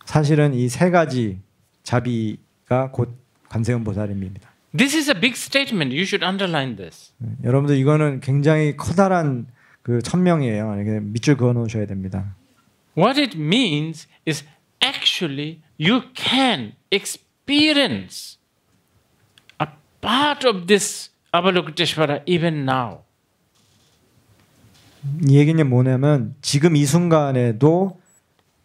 사실은 이 3가지 자비가 곧 관세음 보살님입니다. This is a big statement. You should underline this. 여러분들 이거는 굉장히 커다란 그 천명이에요. 밑줄 그어 놓으셔야 됩니다. What it means is actually you can experience a part of this Avalokiteshvara even now. 이 얘기는 뭐냐면 지금 이 순간에도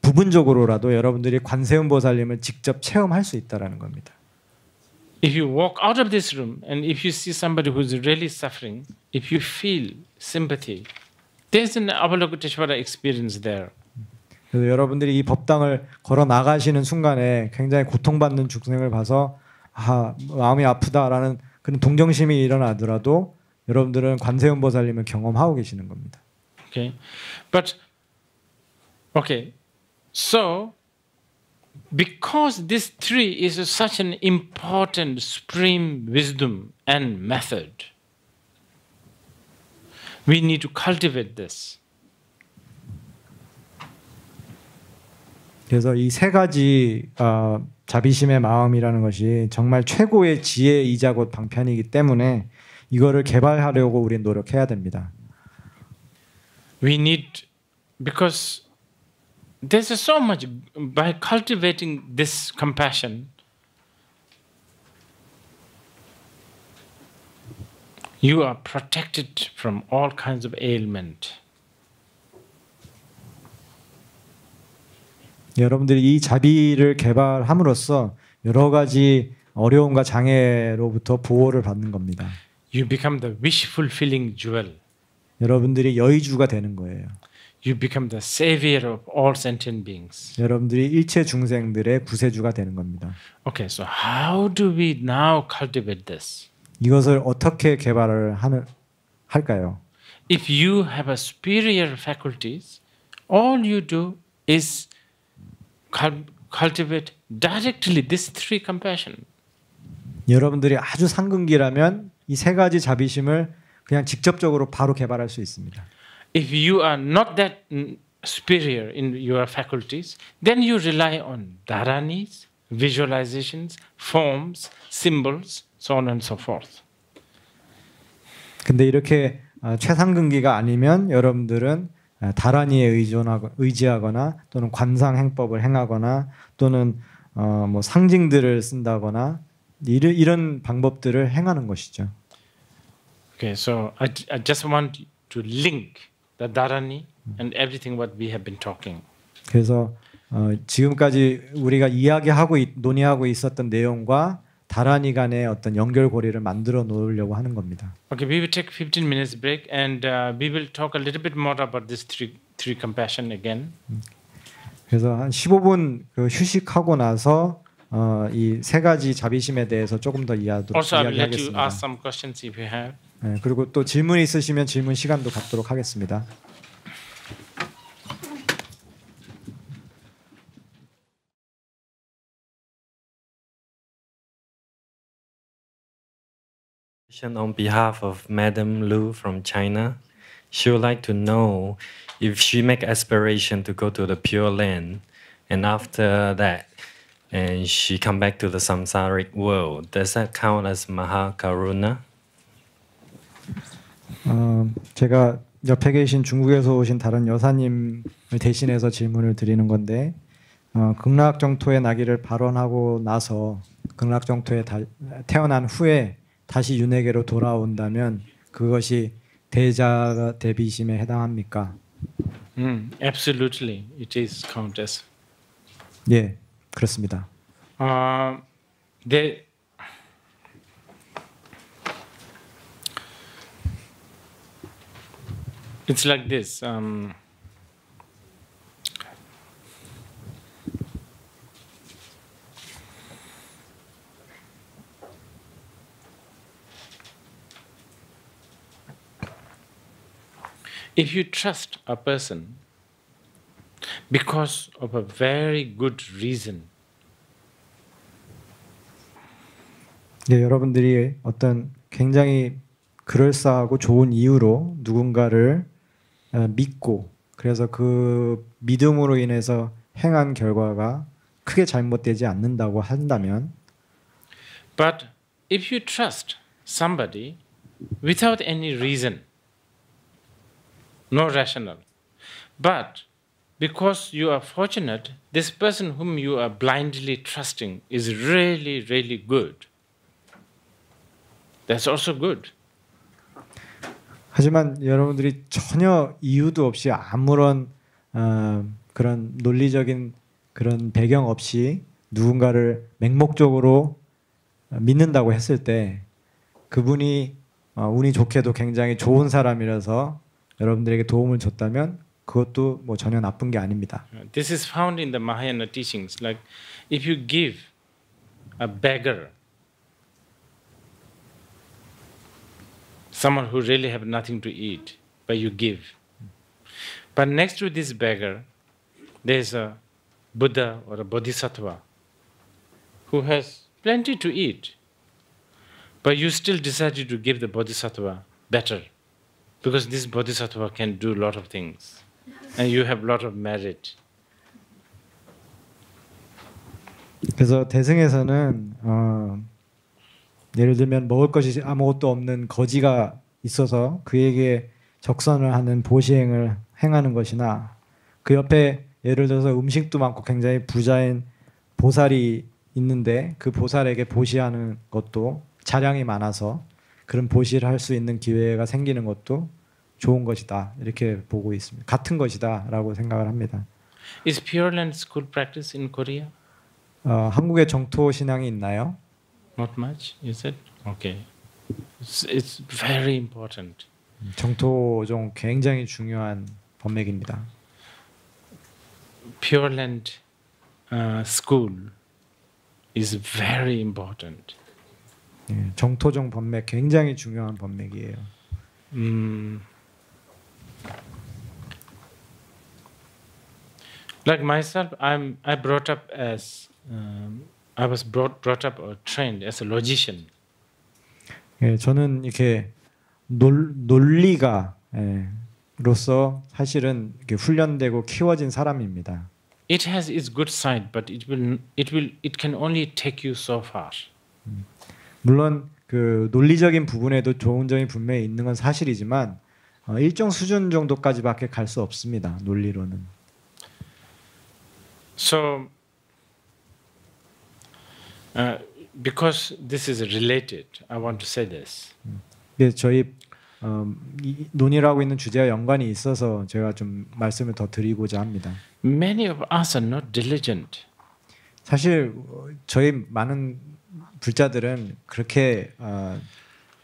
부분적으로라도 여러분들이 관세음 보살님을 직접 체험할 수 있다라는 겁니다. If you walk out of this room and if you see somebody who is really suffering, if you feel sympathy, there's an Avalokiteshvara experience there. 그래서 여러분들이 이 법당을 걸어 나가시는 순간에 굉장히 고통받는 중생을 봐서 마음이 아프다라는 그런 동정심이 일어나더라도 여러분들은 관세음 보살님을 경험하고 계시는 겁니다. Okay, but okay, so because this 3 is such an important supreme wisdom and method, we need to cultivate this. 그래서 이 3가지 자비심의 마음이라는 것이 정말 최고의 지혜이자 곧 방편이기 때문에 이거를 개발하려고 우리는 노력해야 됩니다. We need, because there's so much, by cultivating this compassion, you are protected from all kinds of ailment. 여러분들이 이 자비를 개발함으로써 여러 가지 어려움과 장애로부터 보호를 받는 겁니다. You become the wish fulfilling jewel. 여러분들이 여의주가 되는 거예요. You become the savior of all sentient beings. 여러분들이 일체 중생들의 구세주가 되는 겁니다. Okay, so how do we now cultivate this? 이것을 어떻게 개발을 할까요? If you have a superior faculties, all you do is cultivate directly this 3 compassion. 여러분들이 아주 상근기라면 이 3가지 자비심을 그냥 직접적으로 바로 개발할 수 있습니다. If you are not that superior in your faculties, then you rely on dharanis, visualizations, forms, symbols, so on and so forth. 근데 이렇게 최상근기가 아니면 여러분들은 다란이에 의지하거나 또는 관상 행법을 행하거나 또는 뭐 상징들을 쓴다거나 이런 방법들을 행하는 것이죠. Okay, so I just want to link the dharani and everything what we have been talking. 그래서 지금까지 우리가 이야기하고 논의하고 있었던 내용과 다란이 간의 어떤 연결고리를 만들어 놓으려고 하는 겁니다. Okay, we will take 15 minutes break and we will talk a little bit more about this three compassion again. 그래서 한 15분 휴식하고 나서 이 세 가지 자비심에 대해서 조금 더 Also, I will let you 이야기하겠습니다. ask some questions if you have. 네, 그리고 또 질문 있으시면 질문 시간도 갖도록 하겠습니다. On behalf of Madam Lu from China, she would like to know if she make aspiration to go to the Pure Land, and after that, and she come back to the samsaric world. Does that count as Mahakaruna? 제가 옆에 계신 중국에서 오신 다른 여사님을 대신해서 질문을 드리는 건데, 극락정토의 나기를 발원하고 나서 극락정토에 태어난 후에 다시 윤회계로 돌아온다면 그것이 대자 대비심에 해당합니까? Absolutely, it is count as. 예, 그렇습니다. It's like this. If you trust a person because of a very good reason, 네, 여러분들이 어떤 굉장히 그럴싸하고 좋은 이유로 누군가를 믿고 그래서 그 믿음으로 인해서 행한 결과가 크게 잘못되지 않는다고 한다면, but if you trust somebody without any reason, no rational, but because you are fortunate, this person whom you are blindly trusting is really, really good, that's also good. 하지만 여러분들이 전혀 이유도 없이 아무런 그런 논리적인 그런 배경 없이 누군가를 맹목적으로 믿는다고 했을 때 그분이 운이 좋게도 굉장히 좋은 사람이라서 여러분들에게 도움을 줬다면 그것도 뭐 전혀 나쁜 게 아닙니다. This is found in the Mahayana teachings. Like if you give a beggar, someone who really have nothing to eat, but you give. But next to this beggar, there is a Buddha or a Bodhisattva who has plenty to eat, but you still decided to give the Bodhisattva better, because this Bodhisattva can do a lot of things, and you have a lot of merit. 그래서 대승에서는 예를 들면 먹을 것이 아무것도 없는 거지가 있어서 그에게 적선을 하는 보시행을 행하는 것이나 그 옆에 예를 들어서 음식도 많고 굉장히 부자인 보살이 있는데 그 보살에게 보시하는 것도 자량이 많아서 그런 보시를 할 수 있는 기회가 생기는 것도 좋은 것이다, 이렇게 보고 있습니다. 같은 것이다라고 생각을 합니다. Is Pure Land school practice in Korea? 한국에 정토 신앙이 있나요? Not much, is it? Okay. It's very important. 정토종 굉장히 중요한 법맥입니다. Pure Land school is very important. 정토종 법맥 굉장히 중요한 법맥이에요. Like myself, I brought up as I was brought up or trained as a logician. 저는 이렇게 논리가 로서 사실은 이렇게 훈련되고 키워진 사람입니다. It has its good side, but it can only take you so far. 물론 그 논리적인 부분에도 좋은 점이 분명히 있는 건 사실이지만 일정 수준 정도까지밖에 갈 수 없습니다. 논리로는. So, because this is related, I want to say this. 저희 논의를 하고 있는 주제와 연관이 있어서 제가 좀 말씀을 더 드리고자 합니다. Many of us are not diligent. 사실 저희 많은 불자들은 그렇게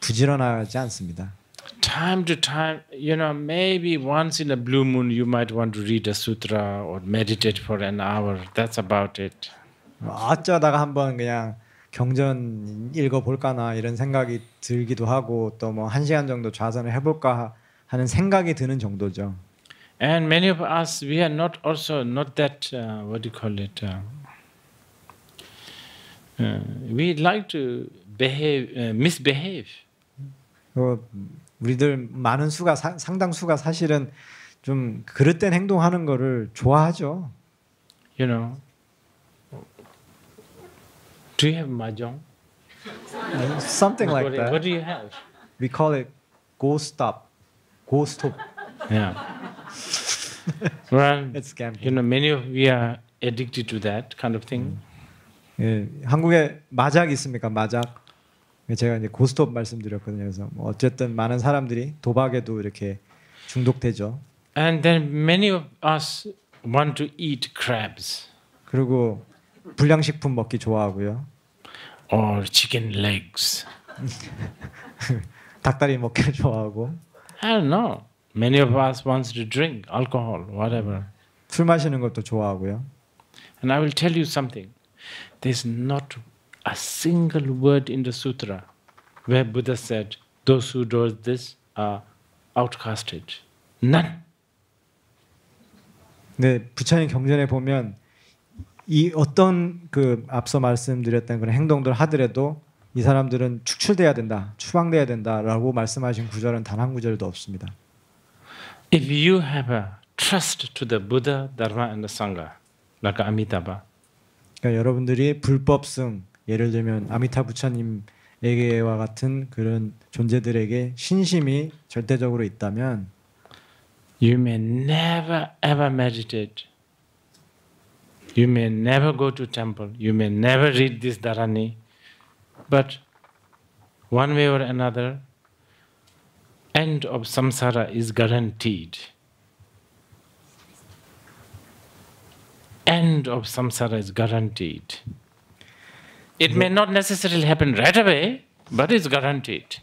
부지런하지 않습니다. Time to time, maybe once in a blue moon you might want to read a sutra or meditate for an hour. That's about it. 어쩌다가 한번 그냥 경전 읽어볼까나 이런 생각이 들기도 하고 또 뭐 1시간 정도 좌선을 해볼까 하는 생각이 드는 정도죠. And many of us, we are not that, what do you call it? We like to misbehave. 우리들 많은 수가 상당수가 사실은 좀 그릇된 행동하는 거를 좋아하죠. Do you have mahjong? Something like that. What do you have? We call it go stop. Yeah. Well, It's gambling. many of we are addicted to that kind of thing. 예, 한국에 마작 있습니까? 마작. 제가 이제 고스톱 말씀드렸거든요. 그래서 뭐 어쨌든 많은 사람들이 도박에도 이렇게 중독되죠. And then many of us want to eat crabs. 그리고 불량식품 먹기 좋아하고요. Or chicken legs. 닭다리 먹기 좋아하고. I don't know. Many of us wants to drink alcohol, whatever. 술 마시는 것도 좋아하고요. And I will tell you something. There's not a single word in the sutra where Buddha said, those who do this are outcasted. None. 네, 부처님 경전에 보면 이 어떤 그 앞서 말씀드렸던 그런 행동들 하더라도 이 사람들은 축출돼야 된다, 추방돼야 된다라고 말씀하신 구절은 단 한 구절도 없습니다. If you have a trust to the Buddha, Dharma, and the Sangha, like Amitabha, 그러니까 여러분들이 불법승, 예를 들면 아미타 부처님에게와 같은 그런 존재들에게 신심이 절대적으로 있다면, you may never ever meditate. You may never go to temple. You may never read this Dharani. But one way or another, end of samsara is guaranteed. End of samsara is guaranteed. It may not necessarily happen right away, but it's guaranteed.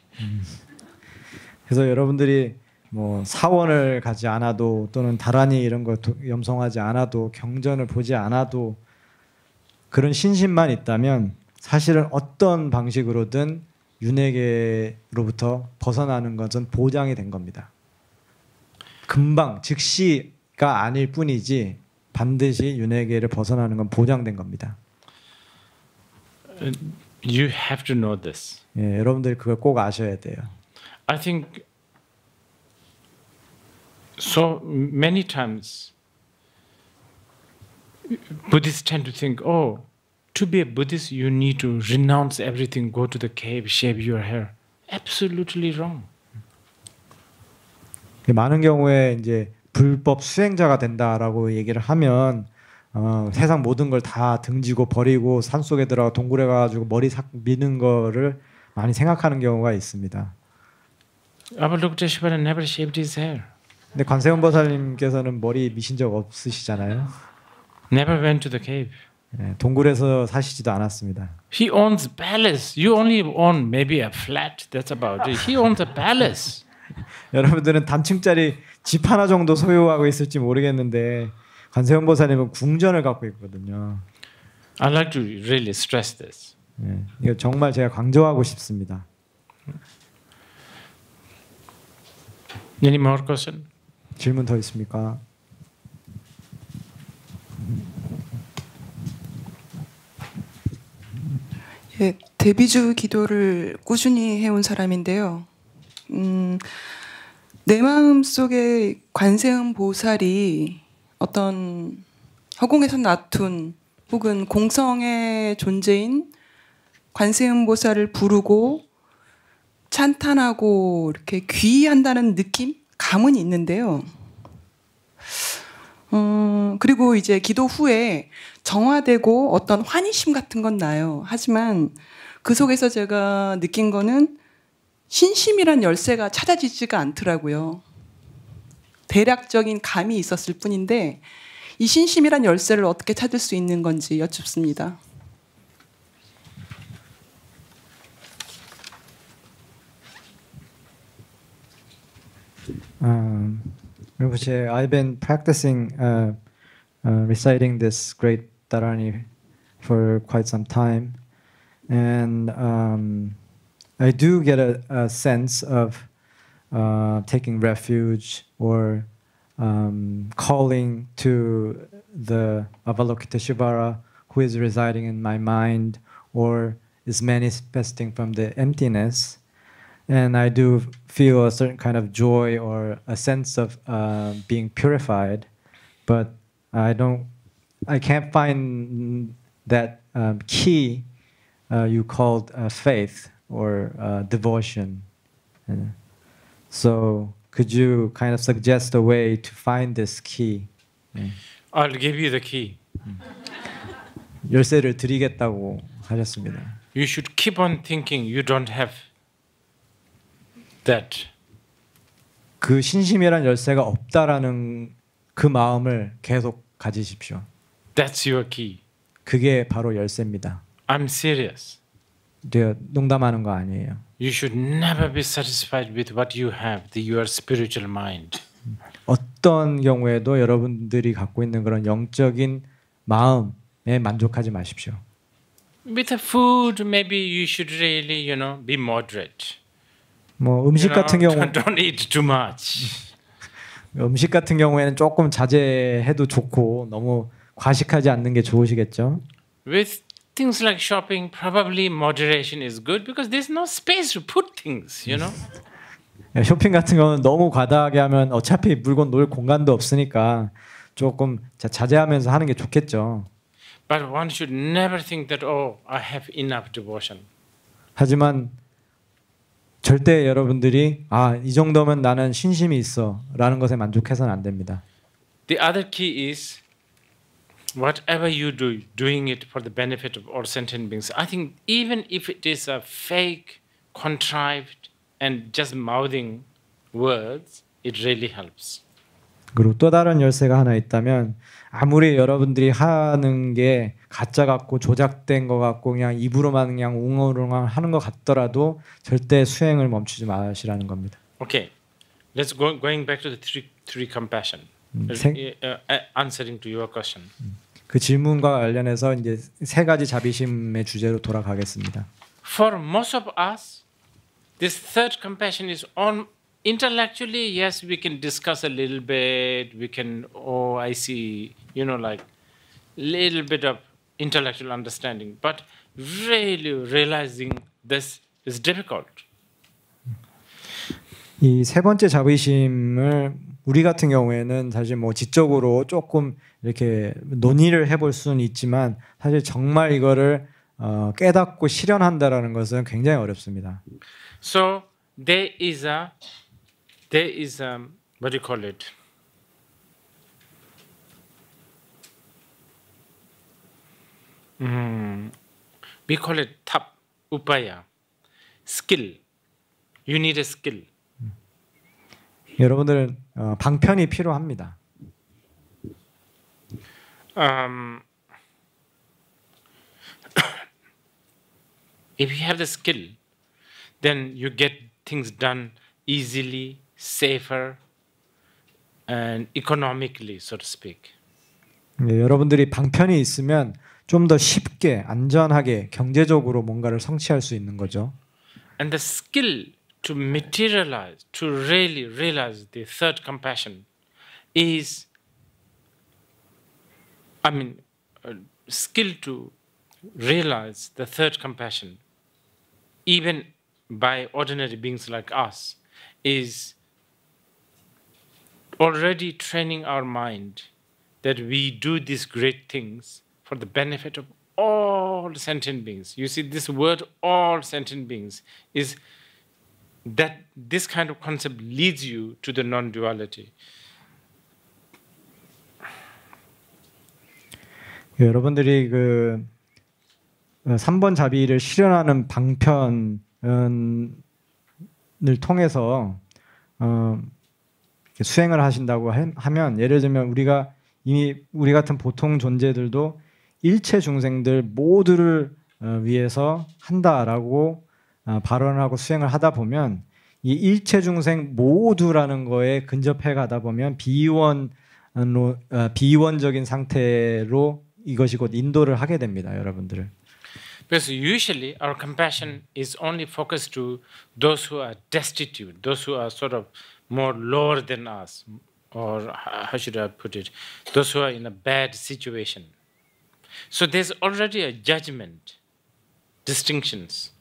그래서 여러분들이 뭐 사원을 가지 않아도 또는 다라니 이런 거 염송하지 않아도 경전을 보지 않아도 그런 신심만 있다면 사실은 어떤 방식으로든 윤회계로부터 벗어나는 것은 보장이 된 겁니다. 금방 즉시가 아닐 뿐이지 반드시 윤회계를 벗어나는 건 보장된 겁니다. You have to know this. 예, 여러분들이 그걸 꼭 아셔야 돼요. I think so many times Buddhists tend to think, oh, to be a Buddhist you need to renounce everything, go to the cave, shave your hair. Absolutely wrong. 많은 경우에 이제 불법 수행자가 된다라고 얘기를 하면 세상 모든 걸 다 등지고 버리고 산속에 들어가 동굴에 가가지고 머리 미는 거를 많이 생각하는 경우가 있습니다. Avalokiteshvara never shaved his hair. 근데 관세음보살님께서는 머리 미신 적 없으시잖아요. Never went to the cave. 예, 동굴에서 사시지도 않았습니다. He owns palace. You only own maybe a flat. That's about it. He owns a palace. 여러분들은 단층짜리 집 하나 정도 소유하고 있을지 모르겠는데 관세음보살님은 궁전을 갖고 있거든요. I like to really stress this. 예, 이거 정말 제가 강조하고 싶습니다. Any more question? 질문 더 있습니까? 예, 대비주 기도를 꾸준히 해온 사람인데요. 내 마음 속에 관세음 보살이 어떤 허공에서 나툰 혹은 공성의 존재인 관세음 보살을 부르고 찬탄하고 이렇게 귀의한다는 느낌? 감은 있는데요. 그리고 이제 기도 후에 정화되고 어떤 환희심 같은 건 나요. 하지만 그 속에서 제가 느낀 거는 신심이란 열쇠가 찾아지지가 않더라고요. 대략적인 감이 있었을 뿐인데 이 신심이란 열쇠를 어떻게 찾을 수 있는 건지 여쭙습니다. I've been practicing reciting this great Dharani for quite some time, and I do get a sense of taking refuge or calling to the Avalokiteshvara who is residing in my mind or is manifesting from the emptiness. And I do feel a certain kind of joy or a sense of being purified, but I can't find that key you called faith or devotion. So could you kind of suggest a way to find this key? I'll give you the key. 열쇠를 드리겠다고 하셨습니다. You should keep on thinking you don't have that. 그 신심이란 열쇠가 없다라는 그 마음을 계속 가지십시오. That's your key. 그게 바로 열쇠입니다. I'm serious. 내가 농담하는 거 아니에요. You should never be satisfied with what you have, your spiritual mind. 어떤 경우에도 여러분들이 갖고 있는 그런 영적인 마음에 만족하지 마십시오. With the food, maybe you should really, be moderate. 뭐 음식 같은 경우 don't eat too much. 음식 같은 경우에는 조금 자제해도 좋고 너무 과식하지 않는 게 좋으시겠죠. With things like shopping, probably moderation is good because there's no space to put things, 쇼핑 같은 경우는 너무 과다하게 하면 어차피 물건 놓을 공간도 없으니까 조금 자제하면서 하는 게 좋겠죠. But one should never think that I have enough devotion. 하지만 절대 여러분들이 이 정도면 나는 신심이 있어라는 것에 만족해서는 안 됩니다. The other key is whatever you do, doing it for the benefit of all sentient beings. I think even if it is a fake, contrived, and just mouthing words, it really helps. 그리고 또 다른 열쇠가 하나 있다면 아무리 여러분들이 하는 게 가짜 같고 조작된 것 같고 그냥 입으로만 그냥 웅얼웅얼 하는 것 같더라도 절대 수행을 멈추지 마시라는 겁니다. Okay, let's going back to the three compassion. Answering to your question. 그 질문과 관련해서 이제 세 가지 자비심의 주제로 돌아가겠습니다. For most of us, this third compassion is on intellectually. Yes, we can discuss a little bit. We can, I see, like little bit of intellectual understanding. But really realizing this is difficult. 이 세 번째 자비심을 우리 같은 경우에는 사실 뭐 지적으로 조금 이렇게 논의를 해볼 수는 있지만 사실 정말 이거를 깨닫고 실현한다라는 것은 굉장히 어렵습니다. So there is a what do you call it? We call it tap upaya, skill. You need a skill. 여러분들은 방편이 필요합니다. If you have the skill, then you get things done easily, safer, and economically, so to speak. 여러분들이 방편이 있으면 좀 더 쉽게, 안전하게, 경제적으로 뭔가를 성취할 수 있는 거죠. And the skill to materialize, to really realize the third compassion is, skill to realize the third compassion, even by ordinary beings like us, is already training our mind that we do these great things for the benefit of all sentient beings. You see, this word, all sentient beings, is that this kind of concept leads you to the non-duality. 여러분들이 그 3번 자비를 실현하는 방편을 통해서 수행을 하신다고 하면, 예를 들면 우리가 이미 우리 같은 보통 존재들도 일체 중생들 모두를 위해서 한다라고 발언하고 수행을 하다 보면, 이 일체 중생 모두라는 거에 근접해 가다 보면 비이원적인 상태로 이것이 곧 인도를 하게 됩니다, 여러분들을. Because usually our compassion is only focused to those who are destitute, those who are sort of more lower than us, or how should I put it, those who are in a bad situation. So there's already a judgment, distinctions.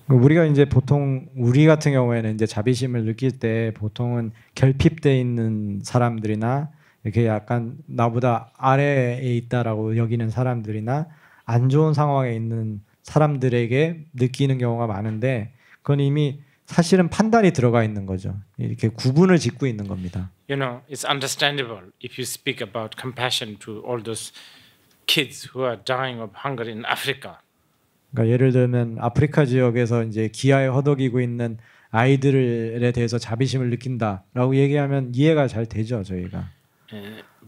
우리가 이제 보통 우리 같은 경우에는 이제 자비심을 느낄 때 보통은 결핍돼 있는 사람들이나 이렇게 약간 나보다 아래에 있다라고 여기는 사람들이나 안 좋은 상황에 있는 사람들에게 느끼는 경우가 많은데, 그건 이미 사실은 판단이 들어가 있는 거죠. 이렇게 구분을 짓고 있는 겁니다. You know, it's understandable if you speak about compassion to all those kids who are dying of hunger in Africa. 그러니까 예를 들면 아프리카 지역에서 이제 기아에 허덕이고 있는 아이들에 대해서 자비심을 느낀다라고 얘기하면 이해가 잘 되죠, 저희가.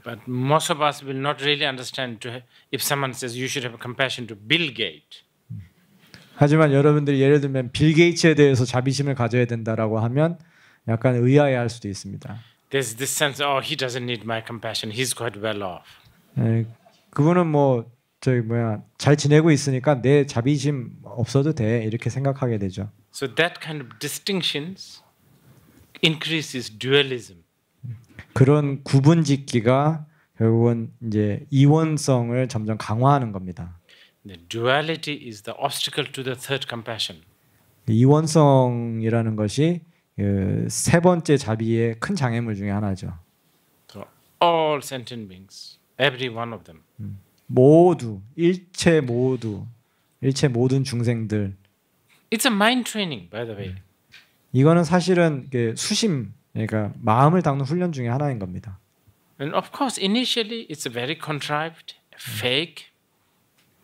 But most of us will not really understand if someone says you should have compassion to Bill Gates. 하지만 여러분들이 예를 들면 빌 게이츠에 대해서 자비심을 가져야 된다라고 하면 약간 의아해할 수도 있습니다. There's this sense, oh, he doesn't need my compassion. He's quite well off. 그분은 뭐 잘 지내고 있으니까 내 자비심 없어도 돼, 이렇게 생각하게 되죠. So that kind of distinctions increases dualism. 그런 구분짓기가 결국은 이제 이원성을 점점 강화하는 겁니다. The duality is the obstacle to the third compassion. 이원성이라는 것이 세 번째 자비의 큰 장애물 중에 하나죠. So all sentient beings, every one of them. 모두, 일체 모든 중생들. It's a mind training, by the way. 이거는 사실은 수심, 그러니까 마음을 닦는 훈련 중에 하나인 겁니다. And of course, initially it's very contrived, fake.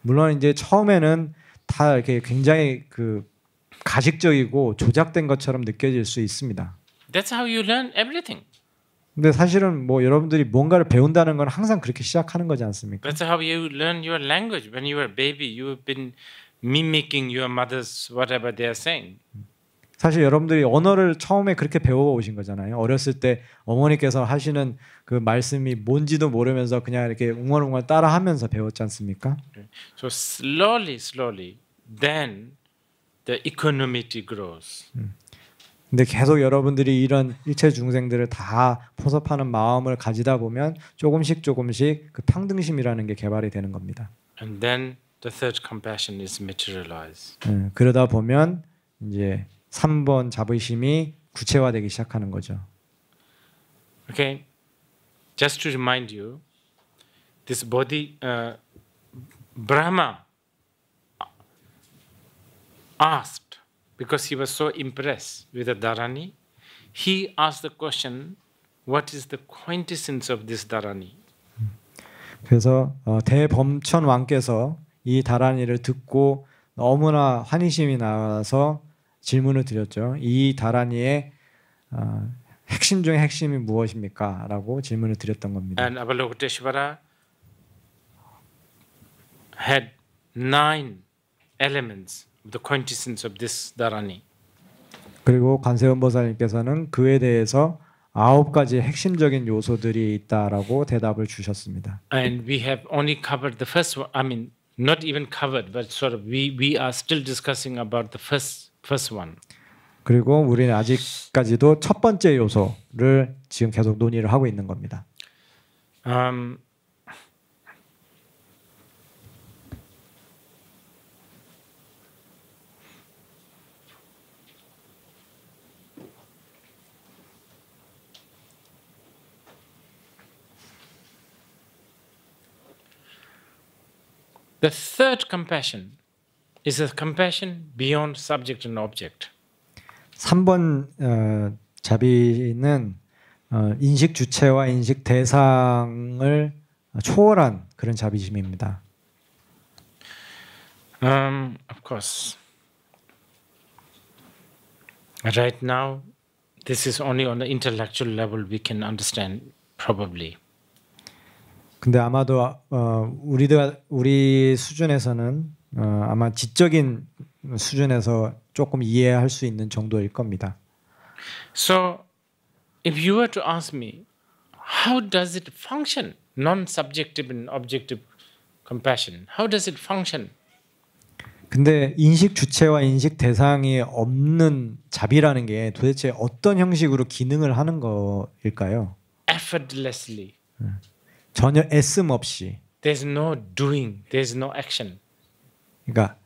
물론 이제 처음에는 다 이렇게 굉장히 가식적이고 조작된 것처럼 느껴질 수 있습니다. That's how you learn everything. 근데 사실은 뭐 여러분들이 뭔가를 배운다는 건 항상 그렇게 시작하는 거지 않습니까? That's how you learn your language. When you were a baby, you've been mimicking your mother's whatever they are saying. 사실 여러분들이 언어를 처음에 그렇게 배워오신 거잖아요. 어렸을 때 어머니께서 하시는 그 말씀이 뭔지도 모르면서 그냥 이렇게 웅얼웅얼 따라하면서 배웠지 않습니까? So slowly, then the equanimity grows. 근데 계속 여러분들이 이런 일체 중생들을 다 포섭하는 마음을 가지다 보면 조금씩 그 평등심이라는 게 개발이 되는 겁니다. And then the third compassion is materialized. 그러다 보면 이제 3번 자비심이 구체화되기 시작하는 거죠. Okay, just to remind you, this Bodhi Brahma asked, because he was so impressed with the Dharani, he asked the question, what is the quintessence of this Dharani? 그래서 대범천 왕께서 이 다라니를 듣고 너무나 환희심이 나와서 질문을 드렸죠. 이 다라니의 핵심 중에 핵심이 무엇입니까? 라고 질문을 드렸던 겁니다. And Avalokiteshvara had 9 elements of the quintessence of this Dharani. 그리고 관세음보살님께서는 그에 대해서 9가지 핵심적인 요소들이 있다라고 대답을 주셨습니다. And we have only covered the first one. I mean, not even covered, but sort of we are still discussing about the first one. 그리고 우리는 아직까지도 첫 번째 요소를 지금 계속 논의를 하고 있는 겁니다. The third compassion is a compassion beyond subject and object. 3번 자비는 인식 주체와 인식 대상을 초월한 그런 자비심입니다. Of course. Right now, this is only on the intellectual level we can understand, probably. 근데 아마도 우리 수준에서는 아마 지적인 수준에서 조금 이해할 수 있는 정도일 겁니다. So, if you were to ask me, how does it function? Non-subjective and objective compassion. How does it function? 근데 인식 주체와 인식 대상이 없는 자비라는 게 도대체 어떤 형식으로 기능을 하는 거일까요? Effortlessly. 전혀 애씀 없이. There's no doing. There's no action. 그러니까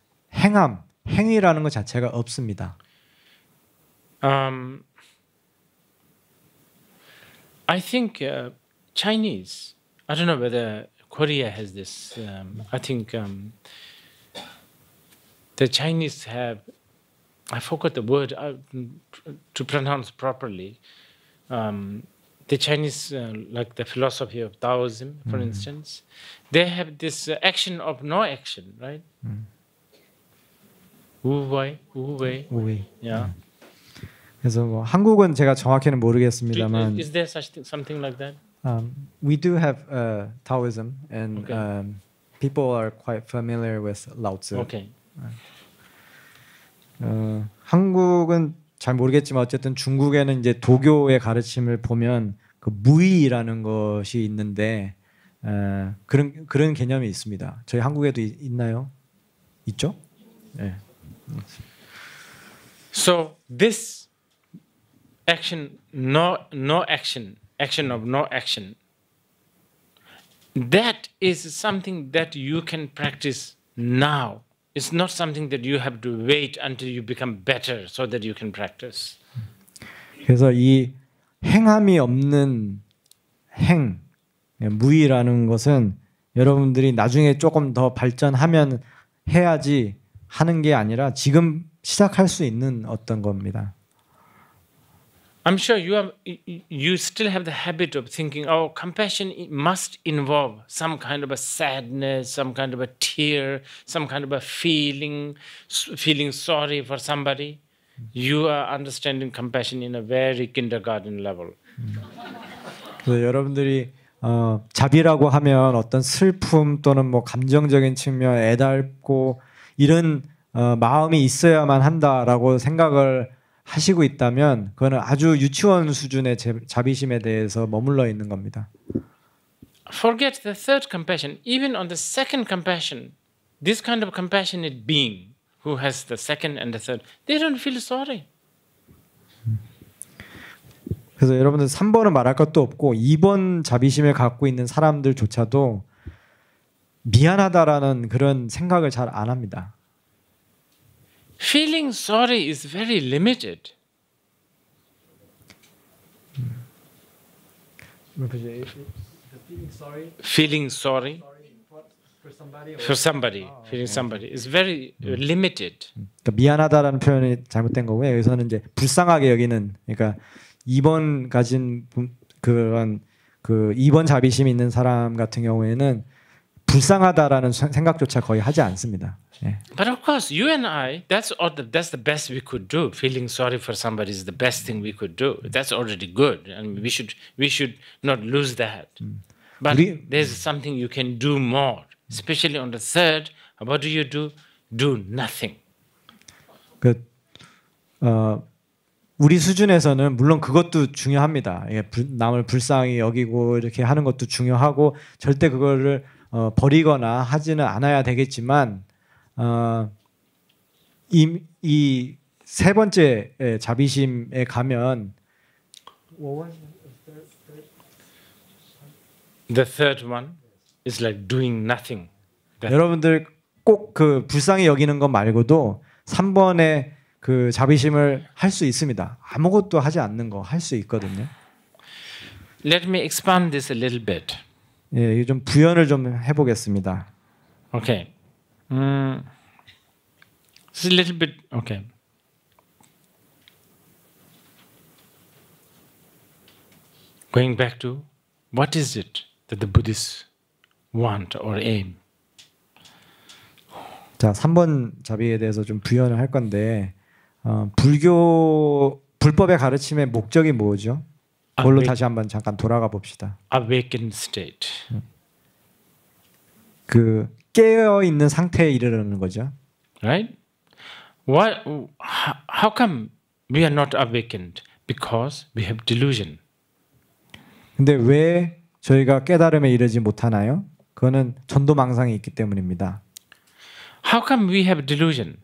행위라는 것 자체가 없습니다. I think Chinese. I don't know whether Korea has this. I think the Chinese have. I forgot the word to pronounce properly. The Chinese, like the philosophy of Taoism, for instance, they have this action of no action, right? wu wei. Yeah. 그래서 뭐 한국은 제가 정확히는 모르겠습니다만. Is there such something like that? We do have Taoism, and Okay. people are quite familiar with Lao Tzu. Okay. 한국은 잘 모르겠지만 어쨌든 중국에는 이제 도교의 가르침을 보면 그 무의라는 것이 있는데 그런 개념이 있습니다. 저희 한국에도 있나요? 있죠? 네. So this action, no action, action of no action. That is something that you can practice now. It's not something that you have to wait until you become better so that you can practice. 그래서 이 행함이 없는 무의라는 것은 여러분들이 나중에 조금 더 발전하면 해야지 하는 게 아니라 지금 시작할 수 있는 어떤 겁니다. I'm sure you still have the habit of thinking, oh, compassion must involve some kind of a sadness, some kind of a tear, some kind of a feeling sorry for somebody. You are understanding compassion in a very kindergarten level. 그래서 여러분들이 자비라고 하면 어떤 슬픔 또는 뭐 감정적인 측면, 애달고 이런 마음이 있어야만 한다라고 생각을 하시고 있다면 그거는 아주 유치원 수준의 자비심에 대해서 머물러 있는 겁니다. Forget the third compassion. Even on the second compassion, this kind of compassionate being who has the second and the third, they don't feel sorry. 그래서 여러분들 3번은 말할 것도 없고 2번 자비심을 갖고 있는 사람들조차도 미안하다라는 그런 생각을 잘 안 합니다. Feeling sorry is very limited. Feeling sorry for somebody, feeling somebody is very limited. 그러니까 미안하다라는 표현이 잘못된 거고요. 여기서는 이제 불쌍하게 여기는, 그러니까 2번 가진 그런 그 2번 자비심이 있는 사람 같은 경우에는 불쌍하다라는 생각조차 거의 하지 않습니다. 예. But of course, you and I, that's the best we could do. Feeling sorry for somebody is the best thing we could do. That's already good, and we should not lose that. But there's something you can do more, especially on the third. What do? Do nothing. 우리 수준에서는 물론 그것도 중요합니다. 남을 불쌍히 여기고 이렇게 하는 것도 중요하고 절대 그거를 버리거나 하지는 않아야 되겠지만 이 세 번째 자비심에 가면 The third one is like doing nothing. 여러분들 꼭 그 불쌍히 여기는 것 말고도 3번의 그 자비심을 할 수 있습니다. 아무것도 하지 않는 거 할 수 있거든요. Let me expand this a little bit. 예, 좀 부연을 좀 해보겠습니다. Okay. It's a little bit okay. Going back to what is it that the Buddhists want or aim? 자, 3번 자비에 대해서 좀 부연을 할 건데 불법의 가르침의 목적이 뭐죠? 그걸로 다시 한번 잠깐 돌아가 봅시다. Awakened state. 그 깨어 있는 상태에 이르는 거죠. Right? Why? How come we are not awakened? Because we have delusion. 근데 왜 저희가 깨달음에 이르지 못하나요? 그거는 전도망상이 있기 때문입니다. How come we have delusion?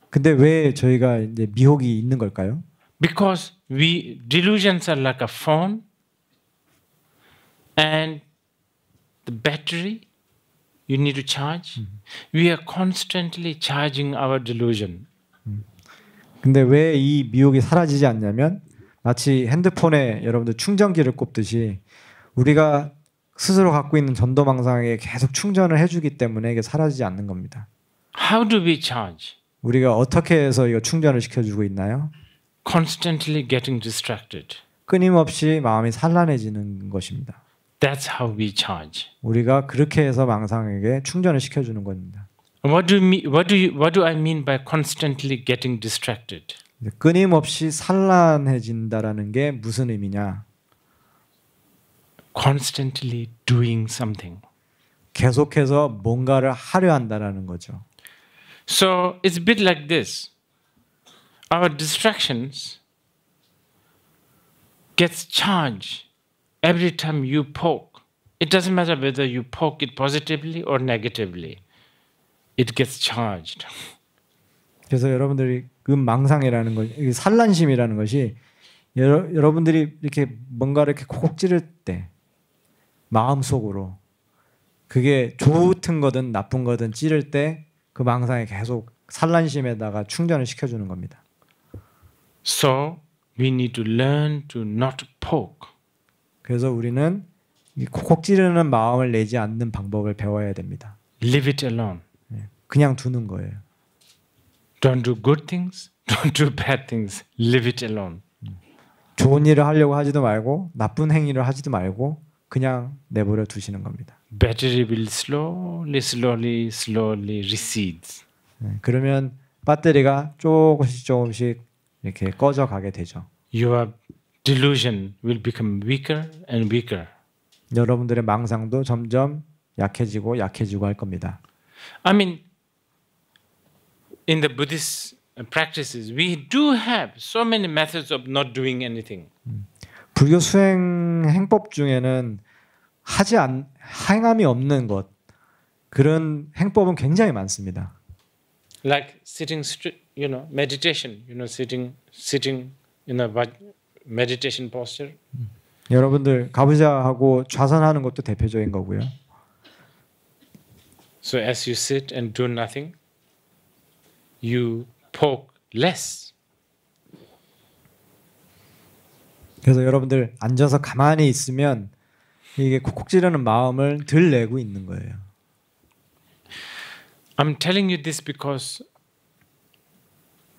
근데 왜 저희가 이제 미혹이 있는 걸까요? Because delusions are like a phone, and the battery you need to charge. We are constantly charging our delusion. 근데 왜 이 미혹이 사라지지 않냐면 마치 핸드폰에 여러분들 충전기를 꼽듯이 우리가 스스로 갖고 있는 전도망상에 계속 충전을 해주기 때문에 이게 사라지지 않는 겁니다. How do we charge? 우리가 어떻게 해서 이거 충전을 시켜주고 있나요? Constantly getting distracted. 끊임없이 마음이 산란해지는 것입니다. That's how we charge. 우리가 그렇게 해서 망상에게 충전을 시켜주는 겁니다. What do I mean by constantly getting distracted? 끊임없이 산란해진다라는 게 무슨 의미냐? Constantly doing something. 계속해서 뭔가를 하려 한다라는 거죠. So it's a bit like this. Our distractions gets charged every time you poke. It doesn't matter whether you poke it positively or negatively. It gets charged. 그래서 여러분들이 망상이라는 것, 산란심이라는 것이 여러분들이 이렇게 뭔가를 이렇게 콕콕 찌를 때 마음속으로 그게 좋은 거든 나쁜 거든 찌를 때 그 망상에 계속 산란심에다가 충전을 시켜주는 겁니다. So we need to learn to not poke. 그래서 우리는 이 콕콕 찌르는 마음을 내지 않는 방법을 배워야 됩니다. Leave it alone. 그냥 두는 거예요. Don't do good things. Don't do bad things. Leave it alone. 좋은 일을 하려고 하지도 말고 나쁜 행위를 하지도 말고 그냥 내버려 두시는 겁니다. Battery will slowly recedes. 그러면 배터리가 조금씩 이렇게 꺼져 가게 되죠. Your delusion will become weaker and weaker. 여러분들의 망상도 점점 약해지고 할 겁니다. I mean, in the Buddhist practices, we do have so many methods of not doing anything. 불교 수행 행법 중에는 행함이 없는 것 그런 행법은 굉장히 많습니다. Like sitting, meditation. Sitting in a meditation posture. 여러분들 가부좌 하고 좌선하는 것도 대표적인 거고요. So as you sit and do nothing, you poke less. 그래서 여러분들 앉아서 가만히 있으면 이게 콕콕 찌르는 마음을 덜 내고 있는 거예요. I'm telling you this because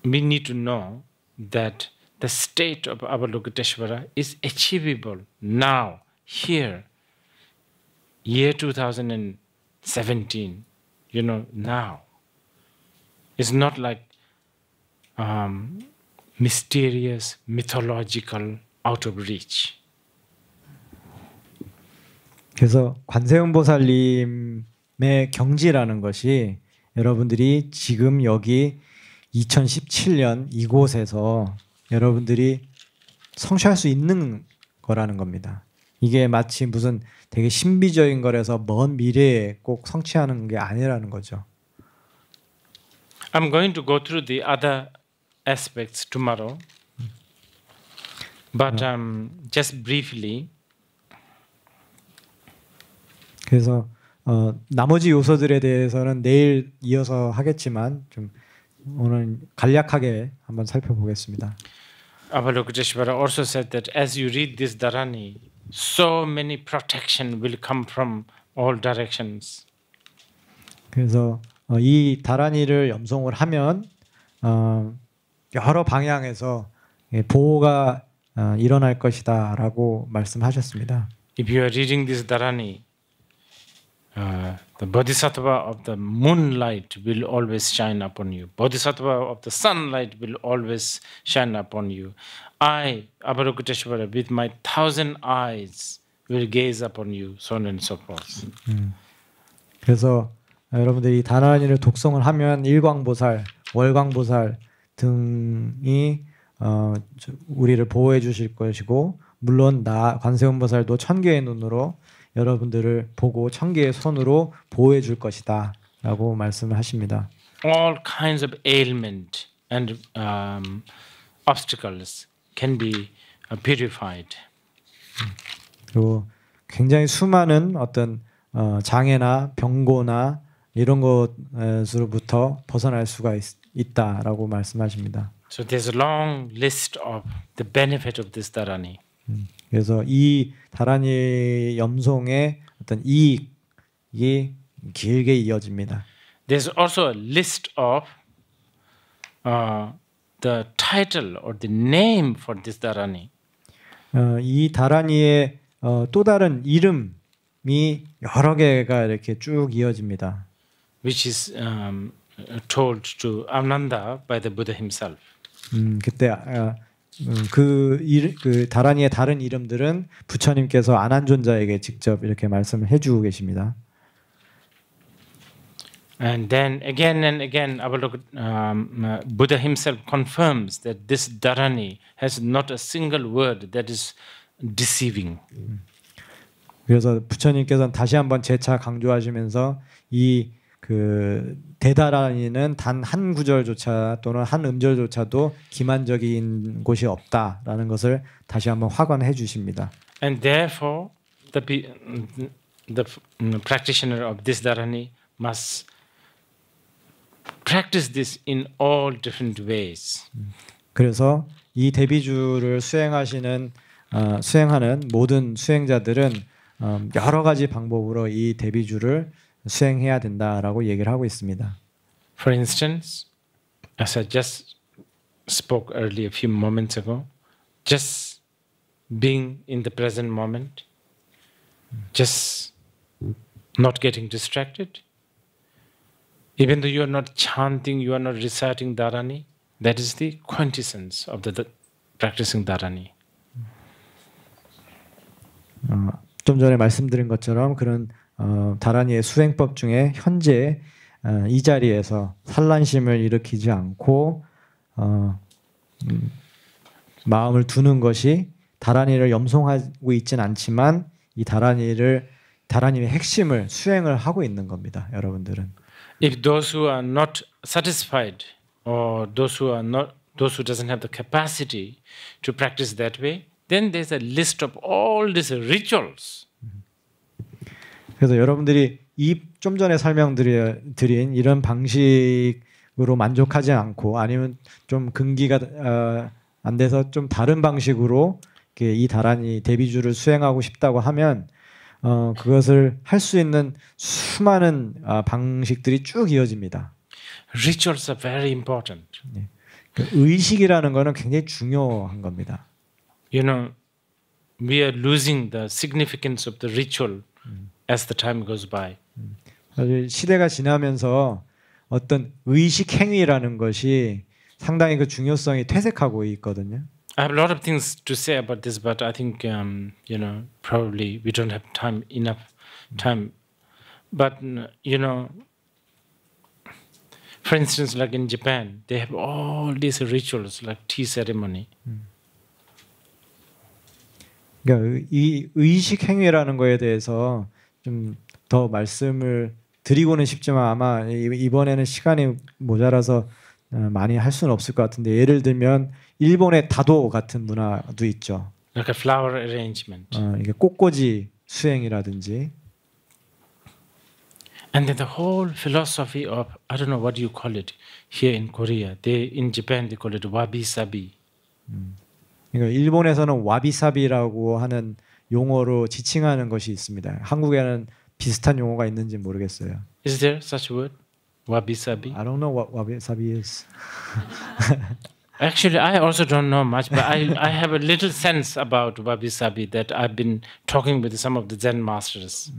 we need to know that the state of Avalokiteshvara is achievable now, here, year 2017, now. It's not like mysterious, mythological, out of reach. 그래서 관세음보살님의 경지라는 것이 여러분들이 지금 여기 2017년 이곳에서 여러분들이 성취할 수 있는 거라는 겁니다. 이게 마치 무슨 되게 신비적인 거라서 먼 미래에 꼭 성취하는 게 아니라는 거죠. I'm going to go through the other aspects tomorrow, but just briefly. 그래서 나머지 요소들에 대해서는 내일 이어서 하겠지만 좀 오늘 간략하게 한번 살펴보겠습니다. Avalokiteshvara also said that as you read this Dharani, so many protection will come from all directions. 그래서 이 다라니를 염송을 하면 여러 방향에서 보호가 일어날 것이다라고 말씀하셨습니다. If you are reading this Dharani, the Bodhisattva of the moonlight will always shine upon you. Bodhisattva of the sunlight will always shine upon you. I, Avalokiteshvara, with my 1,000 eyes will gaze upon you, so on and so forth. 그래서 여러분들이 다라니를 독송을 하면 일광보살, 월광보살 등이 우리를 보호해 주실 것이고 물론 나 관세음보살도 1000개의 눈으로 여러분들을 보고 1000개의 손으로 보호해 줄 것이다라고 말씀을 하십니다. All kinds of ailment and obstacles can be purified. 그리고 굉장히 수많은 어떤 장애나 병고나 이런 것으로부터 벗어날 수가 있다라고 말씀하십니다. So there's a long list of the benefit of this Dharani. 그래서 이 다라니 염송의 어떤 이익이 길게 이어집니다. There's also a list of the title or the name for this Dharani. 이 다라니의 또 다른 이름이 여러 개가 이렇게 쭉 이어집니다. Which is told to Ananda by the Buddha himself. 그때 그 다라니의 다른 이름들은 부처님께서 아난존자에게 직접 이렇게 말씀을 해주고 계십니다. And then again and again, Buddha himself confirms that this Dharani has not a single word that is deceiving. 그래서 부처님께서는 다시 한번 재차 강조하시면서 이 그 대다라니는 단 한 구절조차 또는 한 음절조차도 기만적인 곳이 없다라는 것을 다시 한번 확언해 주십니다. And therefore, the practitioner of this Dharani must practice this in all different ways. 그래서 이 대비주를 수행하는 모든 수행자들은 여러 가지 방법으로 이 대비주를 수행해야 된다라고 얘기를 하고 있습니다. For instance, as I just spoke earlier a few moments ago, just being in the present moment, just not getting distracted. Even though you are not chanting, you are not reciting Dharani, that is the quintessence of the practicing Dharani. 좀 전에 말씀드린 것처럼 그런 다라니의 수행법 중에 현재 이 자리에서 산란심을 일으키지 않고 마음을 두는 것이 다라니를 염송하고 있지는 않지만 이 다라니의 핵심을 수행을 하고 있는 겁니다, 여러분들은. If those who are not satisfied or those who doesn't have the capacity to practice that way, then there's a list of all these rituals. 그래서 여러분들이 이 좀 전에 설명드린 이런 방식으로 만족하지 않고 아니면 좀 근기가 안 돼서 좀 다른 방식으로 이 다라니 대비주를 수행하고 싶다고 하면 그것을 할 수 있는 수많은 방식들이 쭉 이어집니다. Rituals are very important. 의식이라는 것은 굉장히 중요한 겁니다. You know, we are losing the significance of the ritual as the time goes by. 시대가 지나면서 어떤 의식 행위라는 것이 상당히 그 중요성이 퇴색하고 있거든요. I have a lot of things to say about this, but I think you know, probably we don't have enough time. But you know, for instance, like in Japan, they have all these rituals, like tea ceremony. 그러니까 이 의식 행위라는 거에 대해서 좀 더 말씀을 드리고는 싶지만 아마 이번에는 시간이 모자라서 많이 할 수는 없을 것 같은데 예를 들면 일본의 다도 같은 문화도 있죠. Like a flower arrangement. 이게 꽃꽂이 수행이라든지. And then the whole philosophy of I don't know what you call it here in Korea. In Japan they call it wabi-sabi. 그러니까 일본에서는 와비사비라고 하는 용어로 지칭하는 것이 있습니다. 한국에는 비슷한 용어가 있는지 모르겠어요. Is there such a word? Wabi-sabi? I don't know what wabi-sabi is. Actually, I also don't know much, but I have a little sense about wabi-sabi that I've been talking with some of the Zen masters.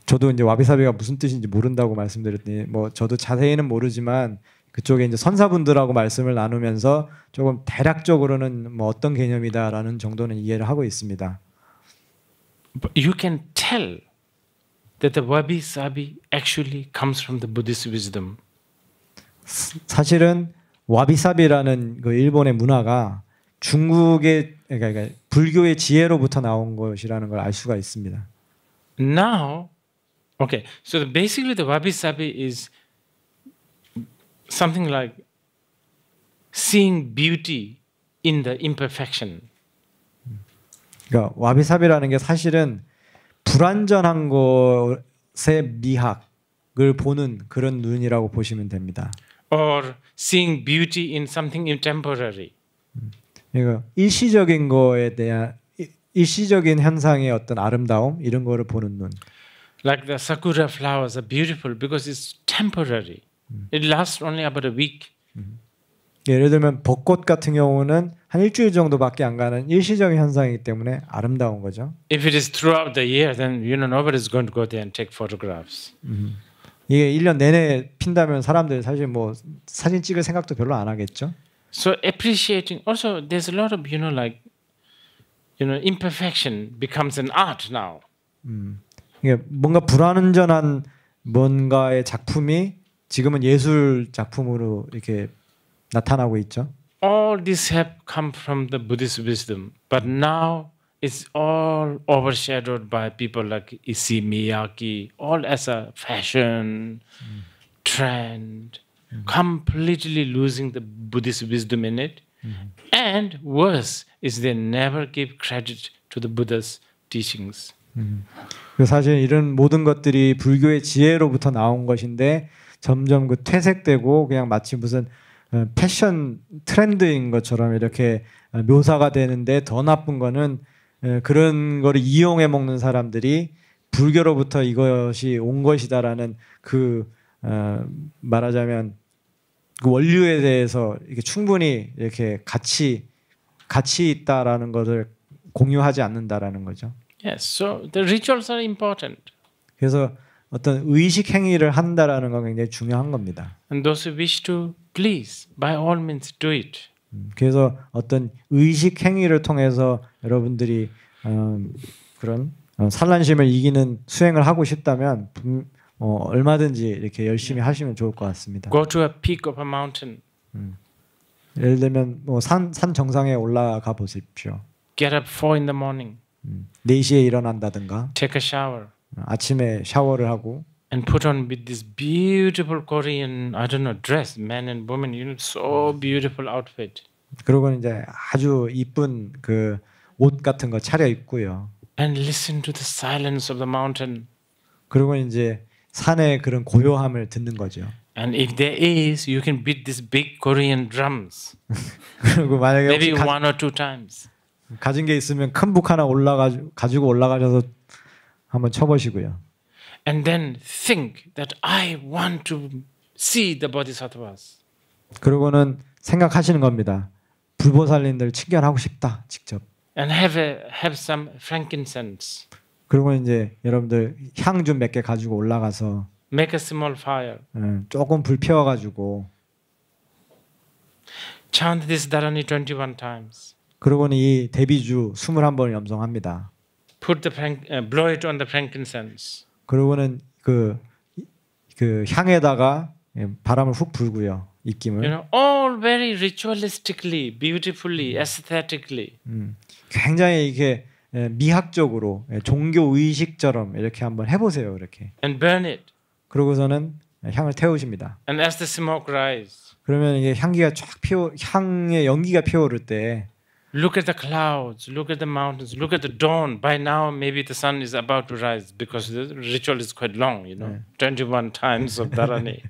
저도 이제 와비사비가 무슨 뜻인지 모른다고 말씀드렸더니 뭐 저도 자세히는 모르지만 그쪽에 이제 선사분들하고 말씀을 나누면서 조금 대략적으로는 뭐 어떤 개념이다라는 정도는 이해를 하고 있습니다. But you can tell that the wabi-sabi actually comes from the Buddhist wisdom. 사실은 와비사비라는 그 일본의 문화가 중국의 그러니까 불교의 지혜로부터 나온 것이라는 걸 알 수가 있습니다. Now, okay, so basically the wabi-sabi is something like seeing beauty in the imperfection. 그러니까 와비사비라는 게 사실은 불완전한 것의 미학을 보는 그런 눈이라고 보시면 됩니다. Or seeing beauty in something temporary. 그러니까 일시적인 거에 대한 일시적인 현상의 어떤 아름다움 이런 거를 보는 눈. Like the sakura flowers are beautiful because it's temporary. It lasts only about a week. 예를 들면 벚꽃 같은 경우는 한 일주일 정도밖에 안 가는 일시적인 현상이기 때문에 아름다운 거죠. If it is throughout the year, then nobody's going to go there and take photographs. 이게 1년 내내 핀다면 사람들 사실 뭐 사진 찍을 생각도 별로 안 하겠죠. So appreciating also there's a lot of imperfection becomes an art now. 이게 뭔가 불완전한 뭔가의 작품이 지금은 예술 작품으로 이렇게 나타나고 있죠. All this have come from the Buddhist wisdom, but now it's all overshadowed by people like Issey Miyake, all as a fashion trend, completely losing the Buddhist wisdom in it. And worse is they never give credit to the Buddha's teachings. 사실 이런 모든 것들이 불교의 지혜로부터 나온 것인데 점점 그 퇴색되고 그냥 마치 무슨 패션 트렌드인 것처럼 이렇게 묘사가 되는데 더 나쁜 거는 그런 거를 이용해 먹는 사람들이 불교로부터 이것이 온 것이다라는 그 말하자면 그 원류에 대해서 이렇게 충분히 이렇게 가치 있다라는 것을 공유하지 않는다라는 거죠. Yes, so the rituals are important. 그래서 어떤 의식 행위를 한다라는 건 굉장히 중요한 겁니다. And those who wish to please, by all means do it. 그래서 어떤 의식 행위를 통해서 여러분들이 그런 산란심을 이기는 수행을 하고 싶다면 얼마든지 이렇게 열심히 하시면 좋을 것 같습니다. Go to a peak of a mountain. 예를 들면 뭐 산 정상에 올라가 보십시오. Get up 4 in the morning. 4시에 일어난다든가. Take a shower. 아침에 샤워를 하고. And put on with this beautiful Korean, I don't know, dress, men and women, so beautiful outfit. 그리고 이제 아주 이쁜 그 옷 같은 거 차려 입고요. And listen to the silence of the mountain. 그리고 이제 산의 그런 고요함을 듣는 거죠. And if there is, you can beat these big Korean drums. 그리고 만약에 maybe 1 or 2 times. 가진 게 있으면 큰 북 하나 가지고 올라가셔서 한번 쳐보시고요. And then think that I want to see the bodhisattvas. 그러고는 생각하시는 겁니다. 불보살님들 친견하고 싶다 직접. And have some frankincense. 그리고 이제 여러분들 향 좀 몇 개 가지고 올라가서 make a small fire. 조금 불 피워가지고 chant this dharani 21 times. 그러고는 이 대비주 21번을 염성합니다. Put blow it on the frankincense. 그러고는 그 향에다가 바람을 훅 불고요. 입김을. all very ritualistically, beautifully, aesthetically. 굉장히 이게 미학적으로 종교 의식처럼 이렇게 한번 해보세요. 이렇게. And burn it. 그러고서는 향을 태우십니다. And as the smoke rise. 그러면 이게 향기가 쫙 향의 연기가 피어오를 때. Look at the clouds, look at the mountains, look at the dawn. By now, maybe the sun is about to rise because the ritual is quite long, 21 times of dharani.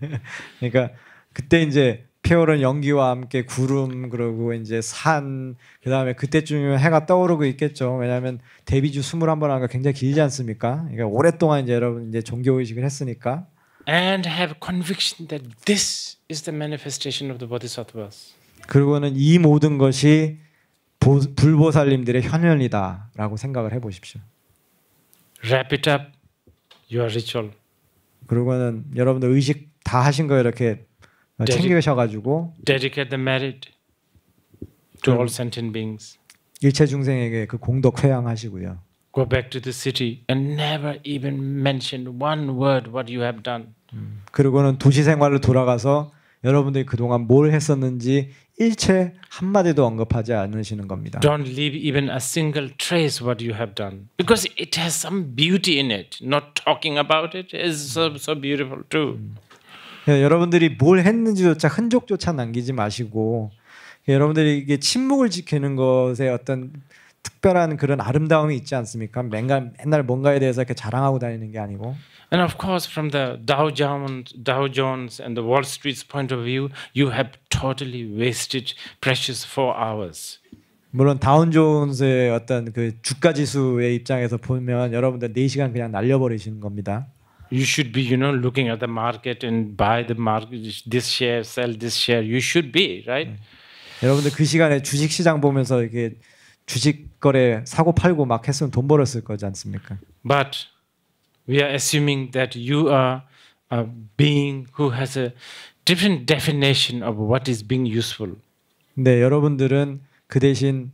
그러니까 그때 이제 피어오른 연기와 함께 구름 그리고 이제 산 그다음에 그때쯤이면 해가 떠오르고 있겠죠. 왜냐하면 데뷔주 21번 하는 거 굉장히 길지 않습니까? 그러니까 오랫동안 이제 여러분 이제 종교 의식을 했으니까 and have conviction that this is the manifestation of the bodhisattvas. 그리고는 이 모든 것이 불보살님들의 현현이다라고 생각을 해보십시오. Wrap it up, your ritual. 그리고는 여러분들 의식 다 하신 거 이렇게 챙기셔가지고 dedicate the merit to all sentient beings. 일체 중생에게 그 공덕 회양하시고요. Go back to the city and never even mention one word what you have done. 그리고는 도시 생활로 돌아가서 여러분들이 그동안 뭘 했었는지 일체 한마디도 언급하지 않으시는 겁니다. Don't leave even a single trace what you have done because it has some beauty in it. Not talking about it is so beautiful too. 여러분들이 뭘 했는지조차 흔적조차 남기지 마시고 여러분들이 이게 침묵을 지키는 것에 어떤 특별한 그런 아름다움이 있지 않습니까? 맨날 뭔가에 대해서 이렇게 자랑하고 다니는 게 아니고. And of course, from the Dow Jones and the Wall Street's point of view, you have totally wasted precious 4 hours. 물론 다운존스의 어떤 그 주가 지수의 입장에서 보면 여러분들 4시간 그냥 날려버리시는 겁니다. You should be, looking at the market and buy the market, this share, sell this share. You should be, right? 여러분들 그 시간에 주식 시장 보면서 이게 주식 거래 사고 팔고 막 했으면 돈 벌었을 거지 않습니까? But we are assuming that you are a being who has a different definition of what is being useful. 근데 여러분들은 그 대신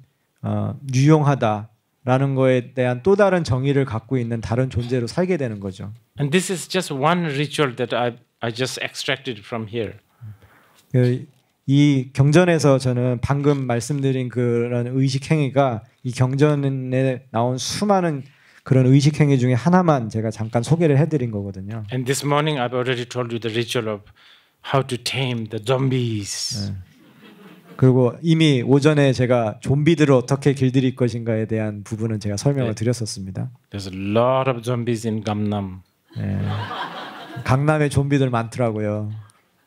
유용하다라는 거에 대한 또 다른 정의를 갖고 있는 다른 존재로 살게 되는 거죠. And this is just one ritual that I just extracted from here. 이 경전에서 저는 방금 말씀드린 그런 의식 행위가 이 경전에 나온 수많은 그런 의식 행위 중에 하나만 제가 잠깐 소개를 해드린 거거든요. And this morning I've already told you the ritual of how to tame the zombies. 그리고 이미 오전에 제가 좀비들을 어떻게 길들일 것인가에 대한 부분은 제가 설명을 드렸었습니다. There's a lot of zombies in Gangnam. 강남에 좀비들 많더라고요.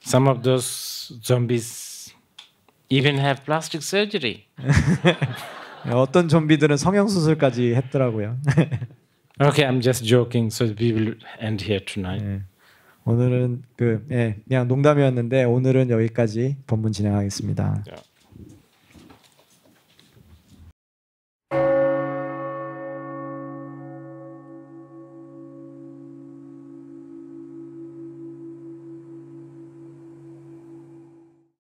Some of those zombies even have plastic surgery. 어떤 좀비들은 성형 수술까지 했더라고요. Okay, I'm just joking. So we will end here tonight. 오늘은 그냥 농담이었는데 오늘은 여기까지 본문 진행하겠습니다. Yeah.